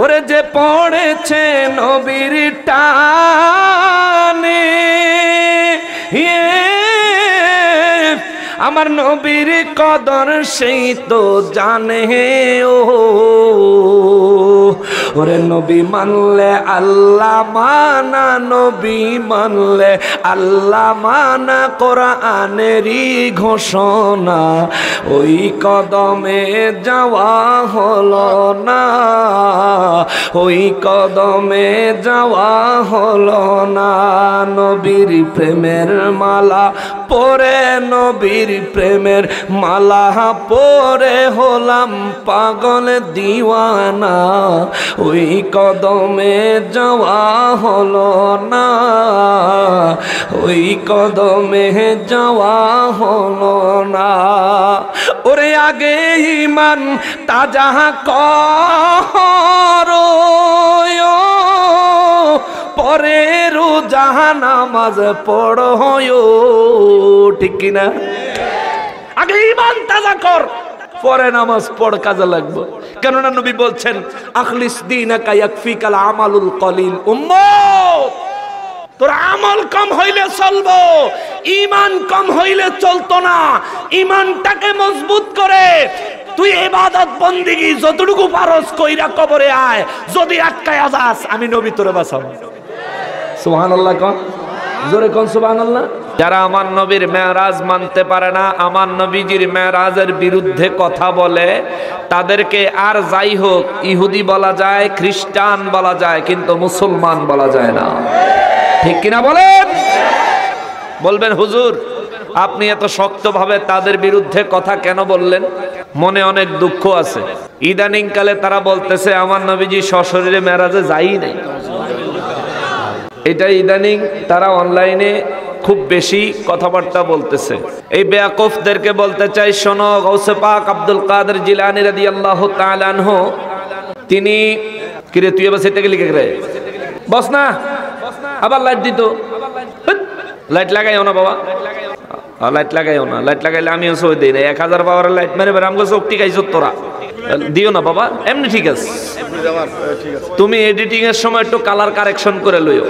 ওরে যে পড়েছে নবীর টানে, আমার নবীর কদর সেই তো জানে। ও ওরে নবী মানলে আল্লাহ মানা, নবী মানলে আল্লাহ মানা, কোরআনেরই ঘোষণা, ওই কদমে যাওয়া হলো না, ওই কদমে যাওয়া হলো না। নবীর প্রেমের মালা পরে, নবীর প্রেমের মালা পরে হলাম পাগল দিওয়ানা, ওই কদমে যাওয়া হলো না, ওই কদমে যাওয়া হলো না। ওরে আগে ঈমান তাজা করো, পরে রোজা নামাজ পড়ো, ঠিক কিনা? আগে ঈমান তাজা কর, পরে নামাজ পড়, কাজে লাগবে। কেননা নবী বলছেন আখলিস দীনাকা ইয়াকফিকাল আমালুল কলিল। উম্মত, তোর আমল কম হইলে চলবো, ঈমান কম হইলে চলতো না। ঈমানটাকে মজবুত করে তুই ইবাদত বন্দেগী যতটুকু পারস কইরা কবরে আয়, যদি আটকায়া যাস আমি নবী তোরে বাঁচাবো। সুবহানাল্লাহ কোন, জোরে কোন সুবহানাল্লাহ। যারা আমার নবীর মেরাজ মানতে পারে না, আমার নবীজির মেরাজের বিরুদ্ধে কথা বলে, তাদেরকে আর যাই হোক ইহুদি বলা যায়, খ্রিস্টান বলা যায়, কিন্তু মুসলমান বলা যায় না, ঠিক কিনা বলেন? বলবেন হুজুর আপনি এত শক্তভাবে তাদের বিরুদ্ধে কথা কেন বললেন? মনে অনেক দুঃখ আছে। ইদানিং কালে তারা বলতেছে আমার নবীজি সশরীরে মেরাজে যাই নাই। এটা ইদানিং তারা অনলাইনে খুব বেশি কথাবার্তা বলতেছে। এই বেয়াকুফদেরকে বলতে চাই, শোনো, গৌসে পাক আব্দুল কাদের জিলানী রাদিয়াল্লাহু তাআলা আনহু, তিনি কিরে তুই এবার সেটা গেলি কে রে, বস না, আবার লাইট দিত, লাইট লাগাইও না বাবা, লাইট লাগাইও না, লাইট লাগাইলে আমিও সই দিই না, 1000 পাওয়ারের লাইট মেরে বের আমগো চোখ টিকাইছো তোরা, দিও না বাবা, এমনি ঠিক আছে। তুমি এডিটিং এর সময় একটু কালার কারেকশন করে লইও,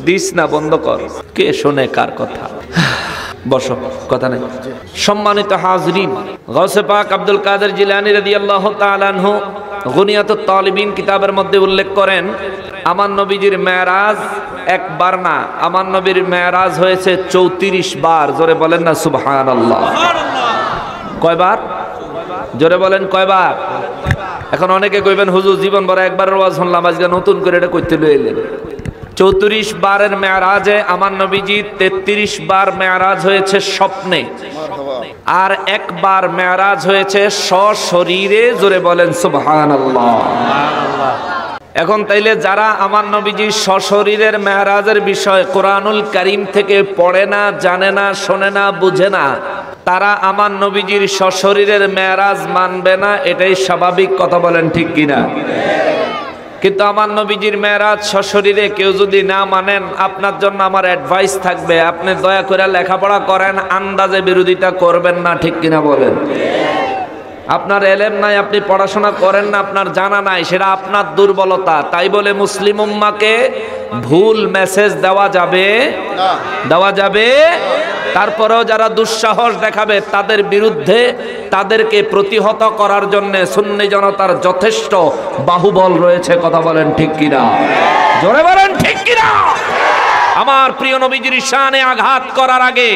দিস না, বন্ধ কর। কে শোনে কার কথা? বসো, কথা নেই। সম্মানিত হাজরিন, গৌসে পাক আব্দুল কাদের জিলানী রাদিয়াল্লাহু তাআলা আনহু গুনিয়াতুত তালিবিন কিতাবের মধ্যে উল্লেখ করেন, আমার নবীজির মেরাজ একবার না, আমার নবীর মেরাজ হয়েছে 34 বার। জোরে বলেন না সুবহানাল্লাহ। কয়বার? জোরে বলেন কয়বার? এখন অনেকে কইবেন হুজুর জীবন ভর একবার ওয়াজ শুনলাম, আজকে নতুন করে এটা কইতে লইলেন। 34 বারের মেরাজে আমার নবীজি 33 বার মেরাজ হয়েছে স্বপ্নে, আর একবার মেরাজ হয়েছে সশরীরে। জোরে বলেন সুবহানাল্লাহ। এখন তাইলে যারা আমার নবীজি সশরীরের মেরাজের বিষয় কোরআনুল কারীম থেকে পড়ে না, জানে না, শোনে না, বুঝে না, তারা আমার নবীজির সশরীরের মেরাজ মানবে না, এটাই স্বাভাবিক। কথা বলেন ঠিক কিনা? কিন্তু আমার নবীজির মেরাজ সশরীরে কেউ যদি না মানেন, আপনার জন্য আমার অ্যাডভাইস থাকবে, আপনি দয়া করে লেখাপড়া করেন, আন্দাজে বিরোধিতা করবেন না, ঠিক কিনা বলেন? আপনার এলেম নাই, আপনি পড়াশোনা করেন না, আপনার জানা নাই, সেটা আপনার দুর্বলতা। তাই বলে মুসলিম উম্মাকে ভুল মেসেজ দেওয়া যাবে না, দেওয়া যাবে। তারপরেও যারা দুঃসাহস দেখাবে তাদের বিরুদ্ধে, তাদেরকে প্রতিহত করার জন্য সুন্নি জনতার যথেষ্ট বাহুবল রয়েছে। কথা বলেন ঠিক কিনা? জোরে বলেন ঠিক কিনা? আমার প্রিয় নবীজির শানে আঘাত করার আগে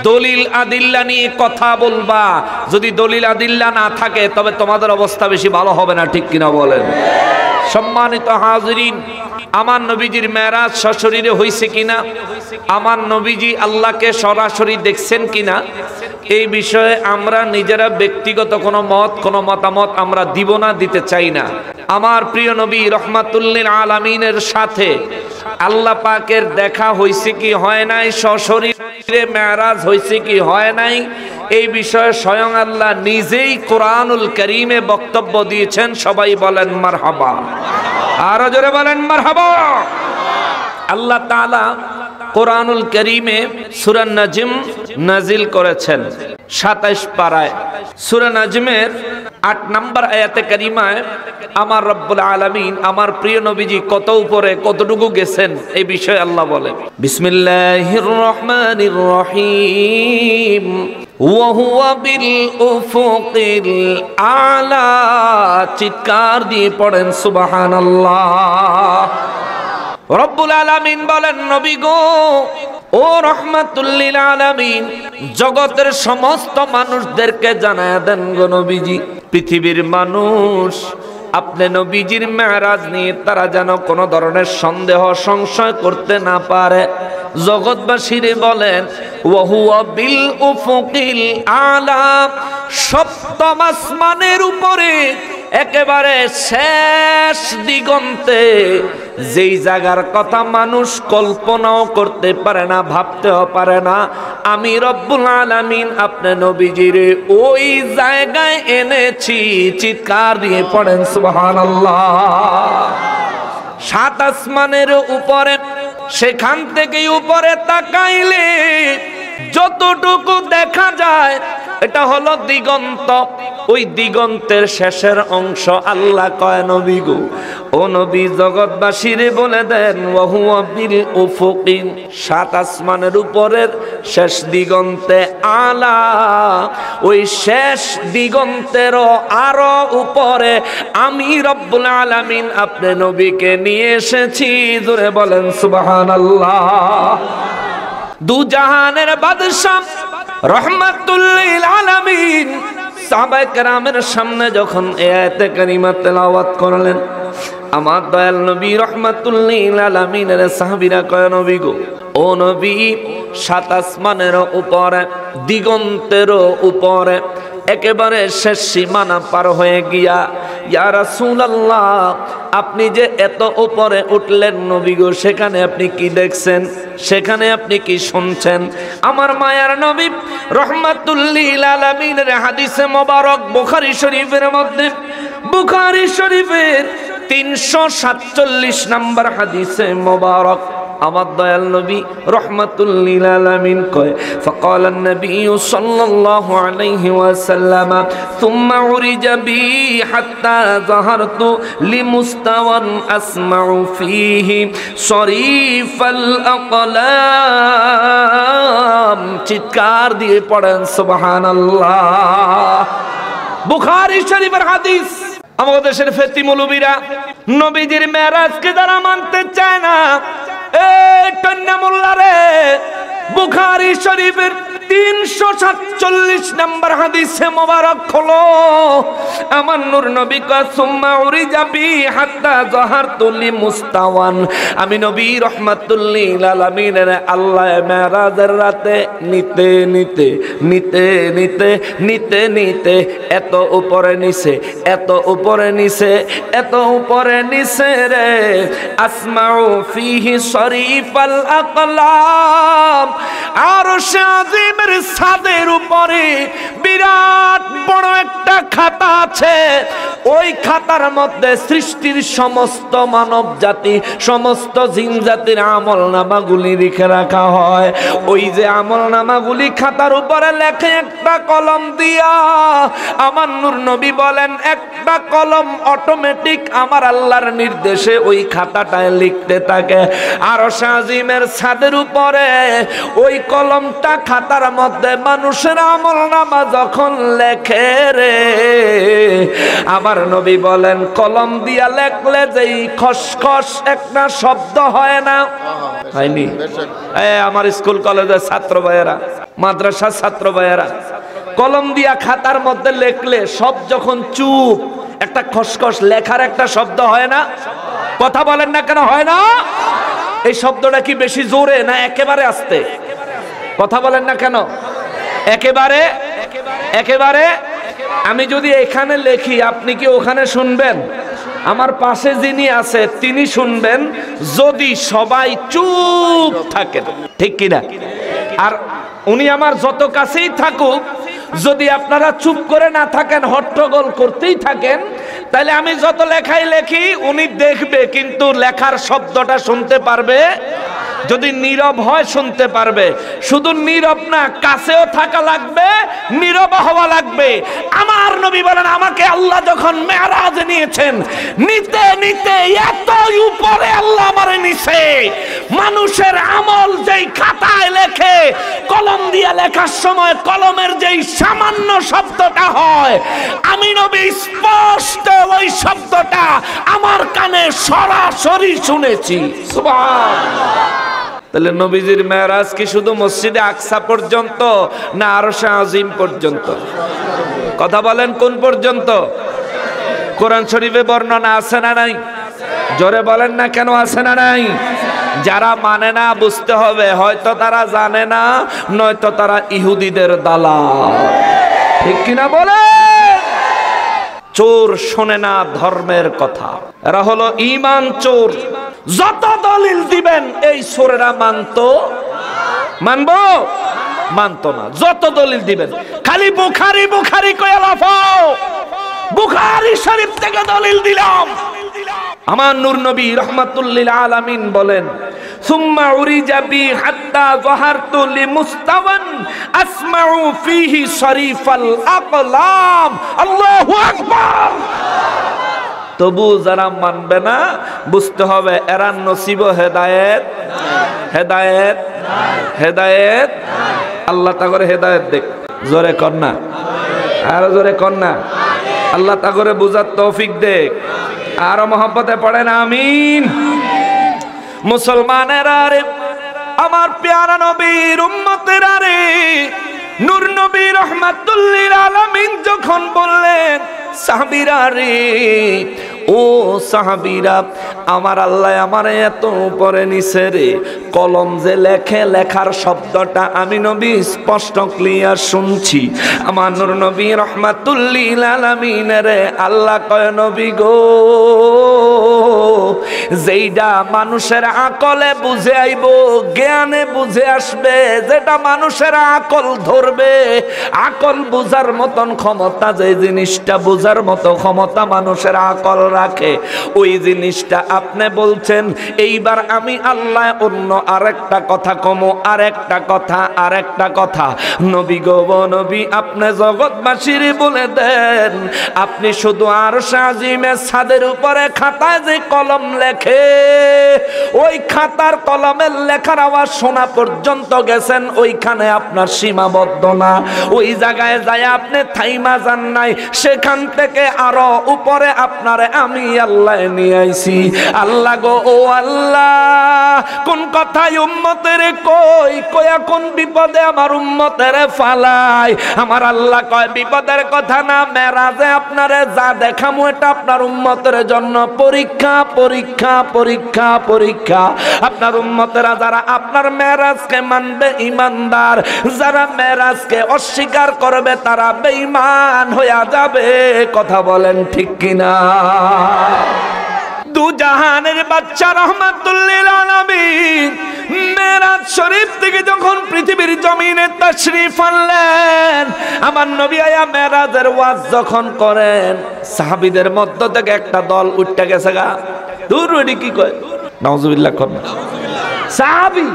দলিল আদিল্লা নিয়ে কথা বলবা। যদি দলিল আদিল্লা না থাকে তবে তোমাদের অবস্থা বেশি ভালো হবে না, ঠিক কিনা বলেন? সম্মানিত হাজিরিন, আমার নবীজির মেরাজ সশরীরে হইছে কিনা, আমার নবীজি আল্লাহকে সরাসরি দেখছেন কিনা, এই বিষয়ে আমরা নিজেরা ব্যক্তিগত কোনো মত, কোনো মতামত আমরা দিব না, দিতে চাই না। আমার প্রিয় নবী রহমাতুল্লিল আলামিনের সাথে আল্লাহ পাকের দেখা হইছে কি হয় নাই, সশরীরে মেরাজ হইছে কি হয় নাই, এই বিষয়ে স্বয়ং আল্লাহ নিজেই কোরআনুল কারীমে বক্তব্য দিয়েছেন। সবাই বলেন মারহাবা, আরো জোরে বলেন মারহাবা। আল্লাহ তাআলা কোরআনুল কারীমে সূরা নাজম নাজিল করেছেন 27 পারায়। সূরা নাজমের 8 নম্বর আয়াতে কারিমায় আমার রব্বুল আলামিন আমার প্রিয় নবীজি কত উপরে কতটুকু গেছেন এই বিষয়ে আল্লাহ বলেন বিসমিল্লাহির রহমানির রহিম ওয়া হুয়া বিল উফুকিল আলা চিৎকার দিয়ে পড়েন সুবহানাল্লাহ। রব্বুল আলামিন বলেন নবী গো ও রাহমাতুল লিল আলামিন জগতের সমস্ত মানুষদেরকে জানায়া দেন গো নবীজি পৃথিবীর মানুষ আপনি নবীজির মেরাজ নিয়ে তারা যেন কোনো ধরনের সন্দেহ সংশয় করতে না পারে। জগৎবাসীরে বলেন ওয়া হুয়া বিল উফুকিল আলা সপ্তম আসমানের উপরে একেবারে শেষ দিগন্তে যেই জায়গার কথা মানুষ কল্পনাও করতে পারে না ভাবতেও পারে না আমি রব্বুল আলামিন আপনি নবীজিরে ওই জায়গায় এনেছি। চিৎকার দিয়ে পড়েন সুবহানাল্লাহ। 7 আসমানের উপরে সেখান থেকে উপরে তাকাইলে যতটুকু দেখা যায় এটা হলো দিগন্ত। ওই দিগন্তের শেষের অংশ আল্লাহ কয় নবী গো ও নবী জগৎবাসীরে বলে দেন ওয়া হুয়া বিল উফুকিন 7 আসমানের উপরের শেষ দিগন্তে আলা ওই শেষ দিগন্তেরও আরো উপরে আমি রব্বুল আলামিন আপনি নবীকে নিয়ে এসেছি। জোরে বলেন সুবহানাল্লাহ। দু জাহানের বাদশা রহমাতুল লিল আলামিন সাহাবায়ে কেরামের সামনে যখন এই আয়াতে কারিমা তেলাওয়াত করলেন আমার দয়াল নবী রহমাতুল লিল আলামিনের সাহাবীরা কয় নবী গো ও নবী 7 আসমানের উপরে দিগন্তের উপরে একেবারে শেষ সীমানা পার হয়ে গিয়া ইয়া রাসূলুল্লাহ আপনি যে এত উপরে উঠলেন নবী গো সেখানে আপনি কি দেখছেন সেখানে আপনি কি শুনছেন? আমার মায়ার নবী রহমাতুল লিল আলামিনের হাদিসে মোবারক বুখারী শরীফের মধ্যে বুখারী শরীফের 347 নম্বর হাদিসে মোবারক আমার দয়াল নবী রহমাতুল লিল আলামিন কয় ফাকালান নবী সাল্লাল্লাহু আলাইহি ওয়াসাল্লাম সুম্মা উরিজা বি হাত্তা যাহারতু লিমুস্তাওয়ান আসমাউ ফীহি শরীফাল আকলাম। চিৎকার দিয়ে পড়েন সুবহানাল্লাহ। বুখারী শরীফের হাদিস। আমাদের দেশের ফেতি মৌলবীরা নবীজির মেরাজকে যারা মানতে চায় না এই কন্যা মোল্লারে বুখারী শরীফের 347 নম্বর হাদিসে মোবারক খোলো আমার নূর নবী কা সুম্মা উরিজা বি হাত্তা যাহারতু লিমুস্তাওয়ান আমি নবী রহমাতুল লিল আলামিনের আল্লাহ মেরাজের রাতে নিতে নিতে নিতে নিতে নিতে নিতে এত উপরে নিছে এত উপরে নিছে এত উপরে নিছে রে আসমাউ ফীহি শরীফাল আকলাম আরশে আজিমের ছাদের উপরে বিরাট বড় একটা খাতা আছে। ওই খাতার মধ্যে সৃষ্টির সমস্ত মানব জাতি সমস্ত জিন জাতির আমল নামাগুলি লিখে রাখা হয়। ওই যে আমল নামাগুলি খাতার উপরে লেখে একটা কলম দিয়া আমার নূর নবী বলেন একটা কলম অটোমেটিক আমার আল্লাহর নির্দেশে ওই খাতাটায় লিখতে থাকে। আরশ আজিমের ছাদের উপরে ওই কলমটা খাতার মধ্যে মানুষের আমল নামা যখন লেখে রে আমার নবী বলেন কলম দিয়া লেখলে যেই খসখস একটা শব্দ হয় না হয়নি? আমার স্কুল কলেজের ছাত্র ভাইয়েরা মাদ্রাসার ছাত্র ভাইয়েরা কলম দিয়া খাতার মধ্যে লেখলে সব যখন চুপ একটা খসখস লেখার একটা শব্দ হয় না? কথা বলেন না কেন হয় না? এই শব্দটা কি বেশি জোরে না একেবারে আস্তে? কথা বলেন না কেন? একেবারে একেবারে। আমি যদি এখানে লেখি আপনি কি ওখানে শুনবেন? আমার পাশে যিনি আছে তিনি শুনবেন যদি সবাই চুপ থাকেন, ঠিক কিনা? আর উনি আমার যত কাছেই থাকুক যদি আপনারা চুপ করে না থাকেন হট্টগোল করতেই থাকেন তাহলে আমি যত লেখাই লেখি উনি দেখবে কিন্তু লেখার শব্দটা শুনতে পারবে যদি নীরব হয় শুনতে পারবে। শুধু নীরব না, কাছেও থাকা লাগবে, নীরব হওয়া লাগবে। আমার নবী বলেন, আমাকে আল্লাহ যখন মেরাজে নিয়েছেন, নিতে নিতে এত উপরে আল্লাহ আমারে নিছে, মানুষের আমল যেই খাতায় লেখে, কলম দিয়ে লেখার সময় কলমের যেই সামান্য শব্দটা হয়, আমি নবী স্পষ্ট ওই শব্দটা আমার কানে সরাসরি শুনেছি। সুবহানাল্লাহ। তাহলে নবীজির মেরাজ কি শুধু মসজিদে আকসা পর্যন্ত না আরশে আজিম পর্যন্ত? কথা বলেন, কোন পর্যন্ত? কোরআন শরীফে বর্ণনা আছে না নাই? জোরে বলেন না কেন, আছে না নাই? যারা মানে না বুঝতে হবে, হয়তো তারা জানে না, নয়তো তারা ইহুদিদের দালাল। ঠিক কিনা বলে? চোর শোনে না ধর্মের কথা, এরা হলো ঈমান চোর। যত দলিল দিবেন এই চোরেরা মানবো? মানতো না। যত দলিল দিবেন, খালি বুখারী বুখারী কইয়া লাফাও, বুখারী শরীফ থেকে দলিল দিলাম। আমার নূর নবী রাহমাতুল লিল আলামিন বলেন, সুম্মা উরিজা বি হাত্তা যাহারতু লিমুস্তাওয়ান আসমাউ ফিহি শরীফাল আকলাম। আল্লাহু আকবার। তবু যারা মানবে না, বুঝতে হবে এরা নসিব হেদায়েত হেদায়েত হেদায়েত। আল্লাহ তা করে হেদায়েত দেখ। জোরে কর না, আরো জোরে কর না। আল্লাহ তা করে বুঝার তৌফিক দেখ। আরো মহব্বতে পড়েন আমিন। মুসলমানেরা রে, আমার প্যারা নবীর উম্মতেরা রে, নূর নবী রাহমাতুল লিল আলামিন যখন বললেন, সাহাবীরা রে, ও সাহাবীরা, আমার আল্লাহ আমারে এত উপরে নিছে রে, কলম যে লেখে, লেখার শব্দটা আমি নবী স্পষ্ট ক্লিয়ার শুনছি। আমার নূর নবী রাহমাতুল লিল আলামিন রে, আল্লাহ কয়, নবী গো, যেইটা মানুষের আকলে বুঝে আইব, জ্ঞানে বুঝে আসবে, যেটা মানুষের আকল ধরবে, আকল বুঝার মতন ক্ষমতা, যে জিনিসটা বুঝার মতো ক্ষমতা মানুষের আকল রাখে, ওই জিনিসটা আপনি বলছেন। এইবার আমি আল্লাহ অন্য আরেকটা কথা কমো, আরেকটা কথা। নবী গো নবী, আপনি জগৎবাসীর বলে দেন, আপনি শুধু আরশে আজিমের ছাদের উপরে খাতায় যে কলম লেখে, ওই খাতার কলমের লেখার আওয়াজ শোনা পর্যন্ত গেছেন, ওইখানে আপনার সীমাবদ্ধ না। ওই জায়গায় যায় আপনি থাইমা যান নাই, সেখান থেকে আরো উপরে আপনারে আমি আল্লাহ নিয়ে আইছি। আল্লাহ গো, ও আল্লাহ, কোন কথাই উম্মতের কইয়া কোন বিপদে আমার উম্মতের ফালাই। আমার আল্লাহ কয়, বিপদের কথা না, মেরাজে আপনারে যা দেখামু এটা আপনার উম্মতের জন্য পরীক্ষা পরীক্ষা পরীক্ষা পরীক্ষা। আপনার উম্মতেরা যারা আপনার মেরাজকে মানবে ঈমানদার, যারা মেরাজকে অস্বীকার করবে তারা বেঈমান হয়ে যাবে। কথা বলেন ঠিক কিনা? দু জাহানের বাদশা রাহমাতুল লিল আলামিন মেরাজ শরীফ থেকে যখন পৃথিবীর জমিনে তাশরীফ আনলেন, আমার নবী আয়া মেরাজের ওয়াজ যখন করেন, সাহাবীদের মধ্য থেকে একটা দল উঠে গেছে গা। দূর ওডি কি কয়, নাউজুবিল্লাহ কর। সাহাবী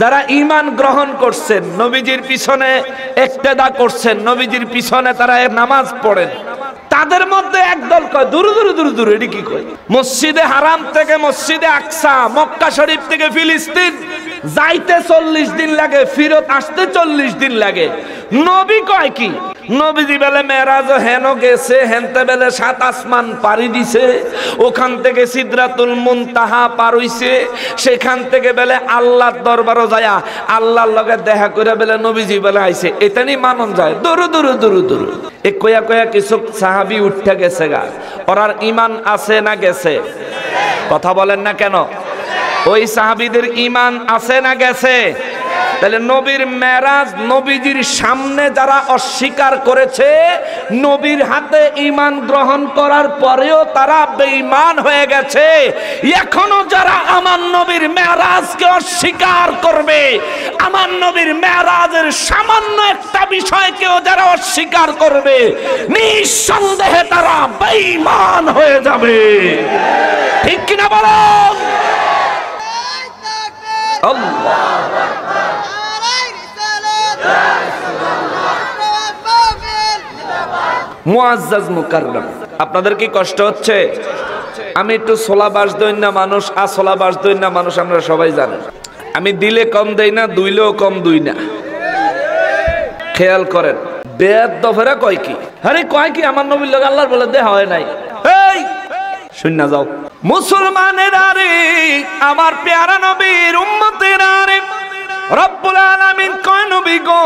যারা ঈমান গ্রহণ করছেন, নবীজির পিছনে ইক্তেদা করছেন, নবীজির পিছনে তারা নামাজ পড়েন, তাদের মধ্যে একদল কয়, দূর দূর দূর দূর, এটি কি কয়? মসজিদে হারাম থেকে মসজিদে আকসা, মক্কা শরীফ থেকে ফিলিস্তিন যাইতে 40 দিন লাগে, ফিরত আসতে 40 দিন লাগে। নবী কয় কি? নবীজি বেলে মেরাজ হেন গেছে, হেনতে বেলে 7 আসমান পাড়ি দিছে, ওখান থেকে সিদরাতুল মুনতাহা পার হইছে, সেখান থেকে বেলে আল্লাহর দরবারও যায়া আল্লাহর লগে দেখা করে বেলে নবীজি বেলে আইছে। এটানি মানন যায়। দূর দূর দূর দূর এ কয়া কয়া কিছু সাহাবী উঠতে গেছে গা। ওরার ঈমান আছে না গেছে? কথা বলেন না কেন? ওই সাহাবীদের ঈমান আছে না গেছে? তাহলে নবীর মেরাজ, নবীজির সামনে যারা অস্বীকার করেছে, নবীর হাতে ঈমান গ্রহণ করার পরেও তারা বেঈমান হয়ে গেছে। এখনো যারা আমার নবীর মেরাজকে অস্বীকার করবে, আমার নবীর মেরাজের সামান্য একটা বিষয়কেও যারা অস্বীকার করবে, নিঃসন্দেহে তারা বেঈমান হয়ে যাবে। ঠিক কিনা বলো? আল্লাহ মুআজ্জাজ মুকাররম। আপনাদের কি কষ্ট হচ্ছে? আমি একটু ছোলা বাস দই না মানুষ, আসলা বাস দই না মানুষ, আমরা সবাই জানেন। আমি দিলে কম দেই না, দুইলেও কম দুই না। খেয়াল করেন, বেয়াদফেরা কয় কি? আরে কয় কি আমার নবীর লোক আল্লাহর বলে দেয়া হয় নাই। এই শুননা যাও মুসলমানেরা রে, আমার পেয়ারা নবীর উম্মতেরা রে, রব্বুল আলামিন কয় নবী গো,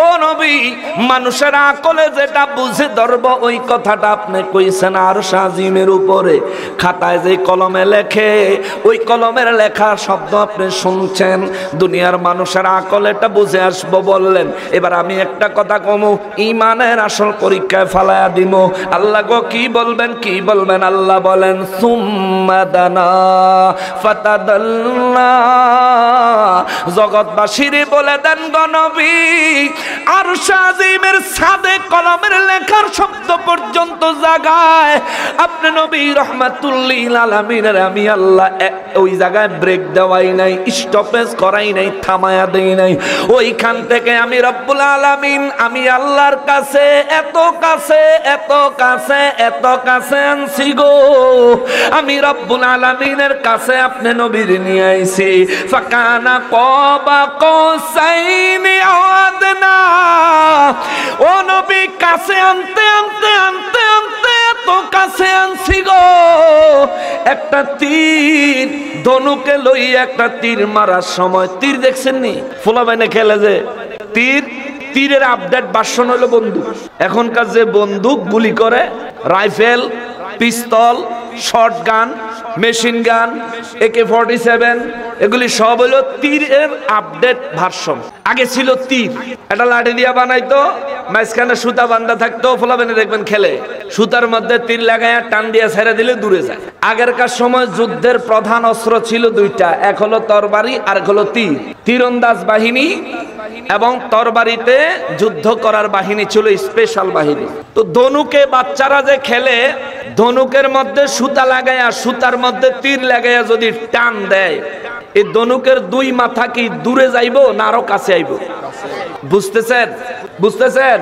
ও নবী, মানুষের আকলে যেটা বুঝে ধরব ওই কথাটা আপনি কইছেন আরশ আজিমের উপরে খাতায় যে কলমে লেখে, ওই কলমের লেখা শব্দ আপনি শুনছেন। দুনিয়ার মানুষের আকলে এটা বুঝে আসবো বললেন। এবার আমি একটা কথা কমু, ঈমানের আসল পরীক্ষায় ফালায়া দিমু। আল্লাহ গো কি বলবেন, কি বলবেন? আল্লাহ বলেন সুম্মা দানা ফাতাদাল্লা। জগৎবাসীরে বলে দেন গো নবী, আরশ আজিমের ছাদে কলমের লেখার শব্দ পর্যন্ত জায়গায় আপনি নবী রাহমাতুল লিল আলামিনের আমি আল্লাহ ওই জায়গায় ব্রেক দেওয়াই নাই, স্টপেজ করাই নাই, থামায়া দেই নাই। ওইখান থেকে আমি রব্বুল আলামিন আমি আল্লাহর কাছে এত কাছে এত কাছে এত কাছে আনছি গো। আমি রব্বুল আলামিনের কাছে আপনি নবীর নিয়ে আইছি। ফাকানা কবা কসাইনি আদনা। ও নবী কাছে আনতে আনতে আনতে আনতে এত কাছে আনছি গো, একটা তীর ধনুকে লই একটা তীর মারার সময়, তীর দেখছেন নি ফুলাবাইনে খেলে যে তীর, তীরের আপডেট ভার্সন হলো বন্দুক। এখনকার যে বন্দুক গুলি করে, রাইফেল, পিস্তল, শর্টগান, মেশিন গান, AK-47, এগুলি সব হলো তীরের আপডেট ভার্সন। আগে ছিল তীর, এটা লাঠি দিয়া বানাইতো, মাঝখানে সুতা বান্ধা থাকতো, ফলাবেনে দেখবেন খেলে, সুতার মধ্যে তীর লাগাইয়া টান দিয়া ছেড়ে দিলে দূরে যায়। আগেরকার সময় যুদ্ধের প্রধান অস্ত্র ছিল দুইটা, এক হলো তরবারি আর এক হলো তীর। তীরন্দাজ বাহিনী এবং তরবারিতে যুদ্ধ করার বাহিনী ছিল স্পেশাল বাহিনী। তো ধনুকে বাচ্চারা যে খেলে, ধনুকের মধ্যে সুতা লাগাইয়া সুতার মধ্যে তীর লাগাইয়া যদি টান দেয়, এই ধনুকের দুই মাথা কি দূরে যাইব না আরো কাছে আইব? বুঝতেছেন? বুঝতেছেন?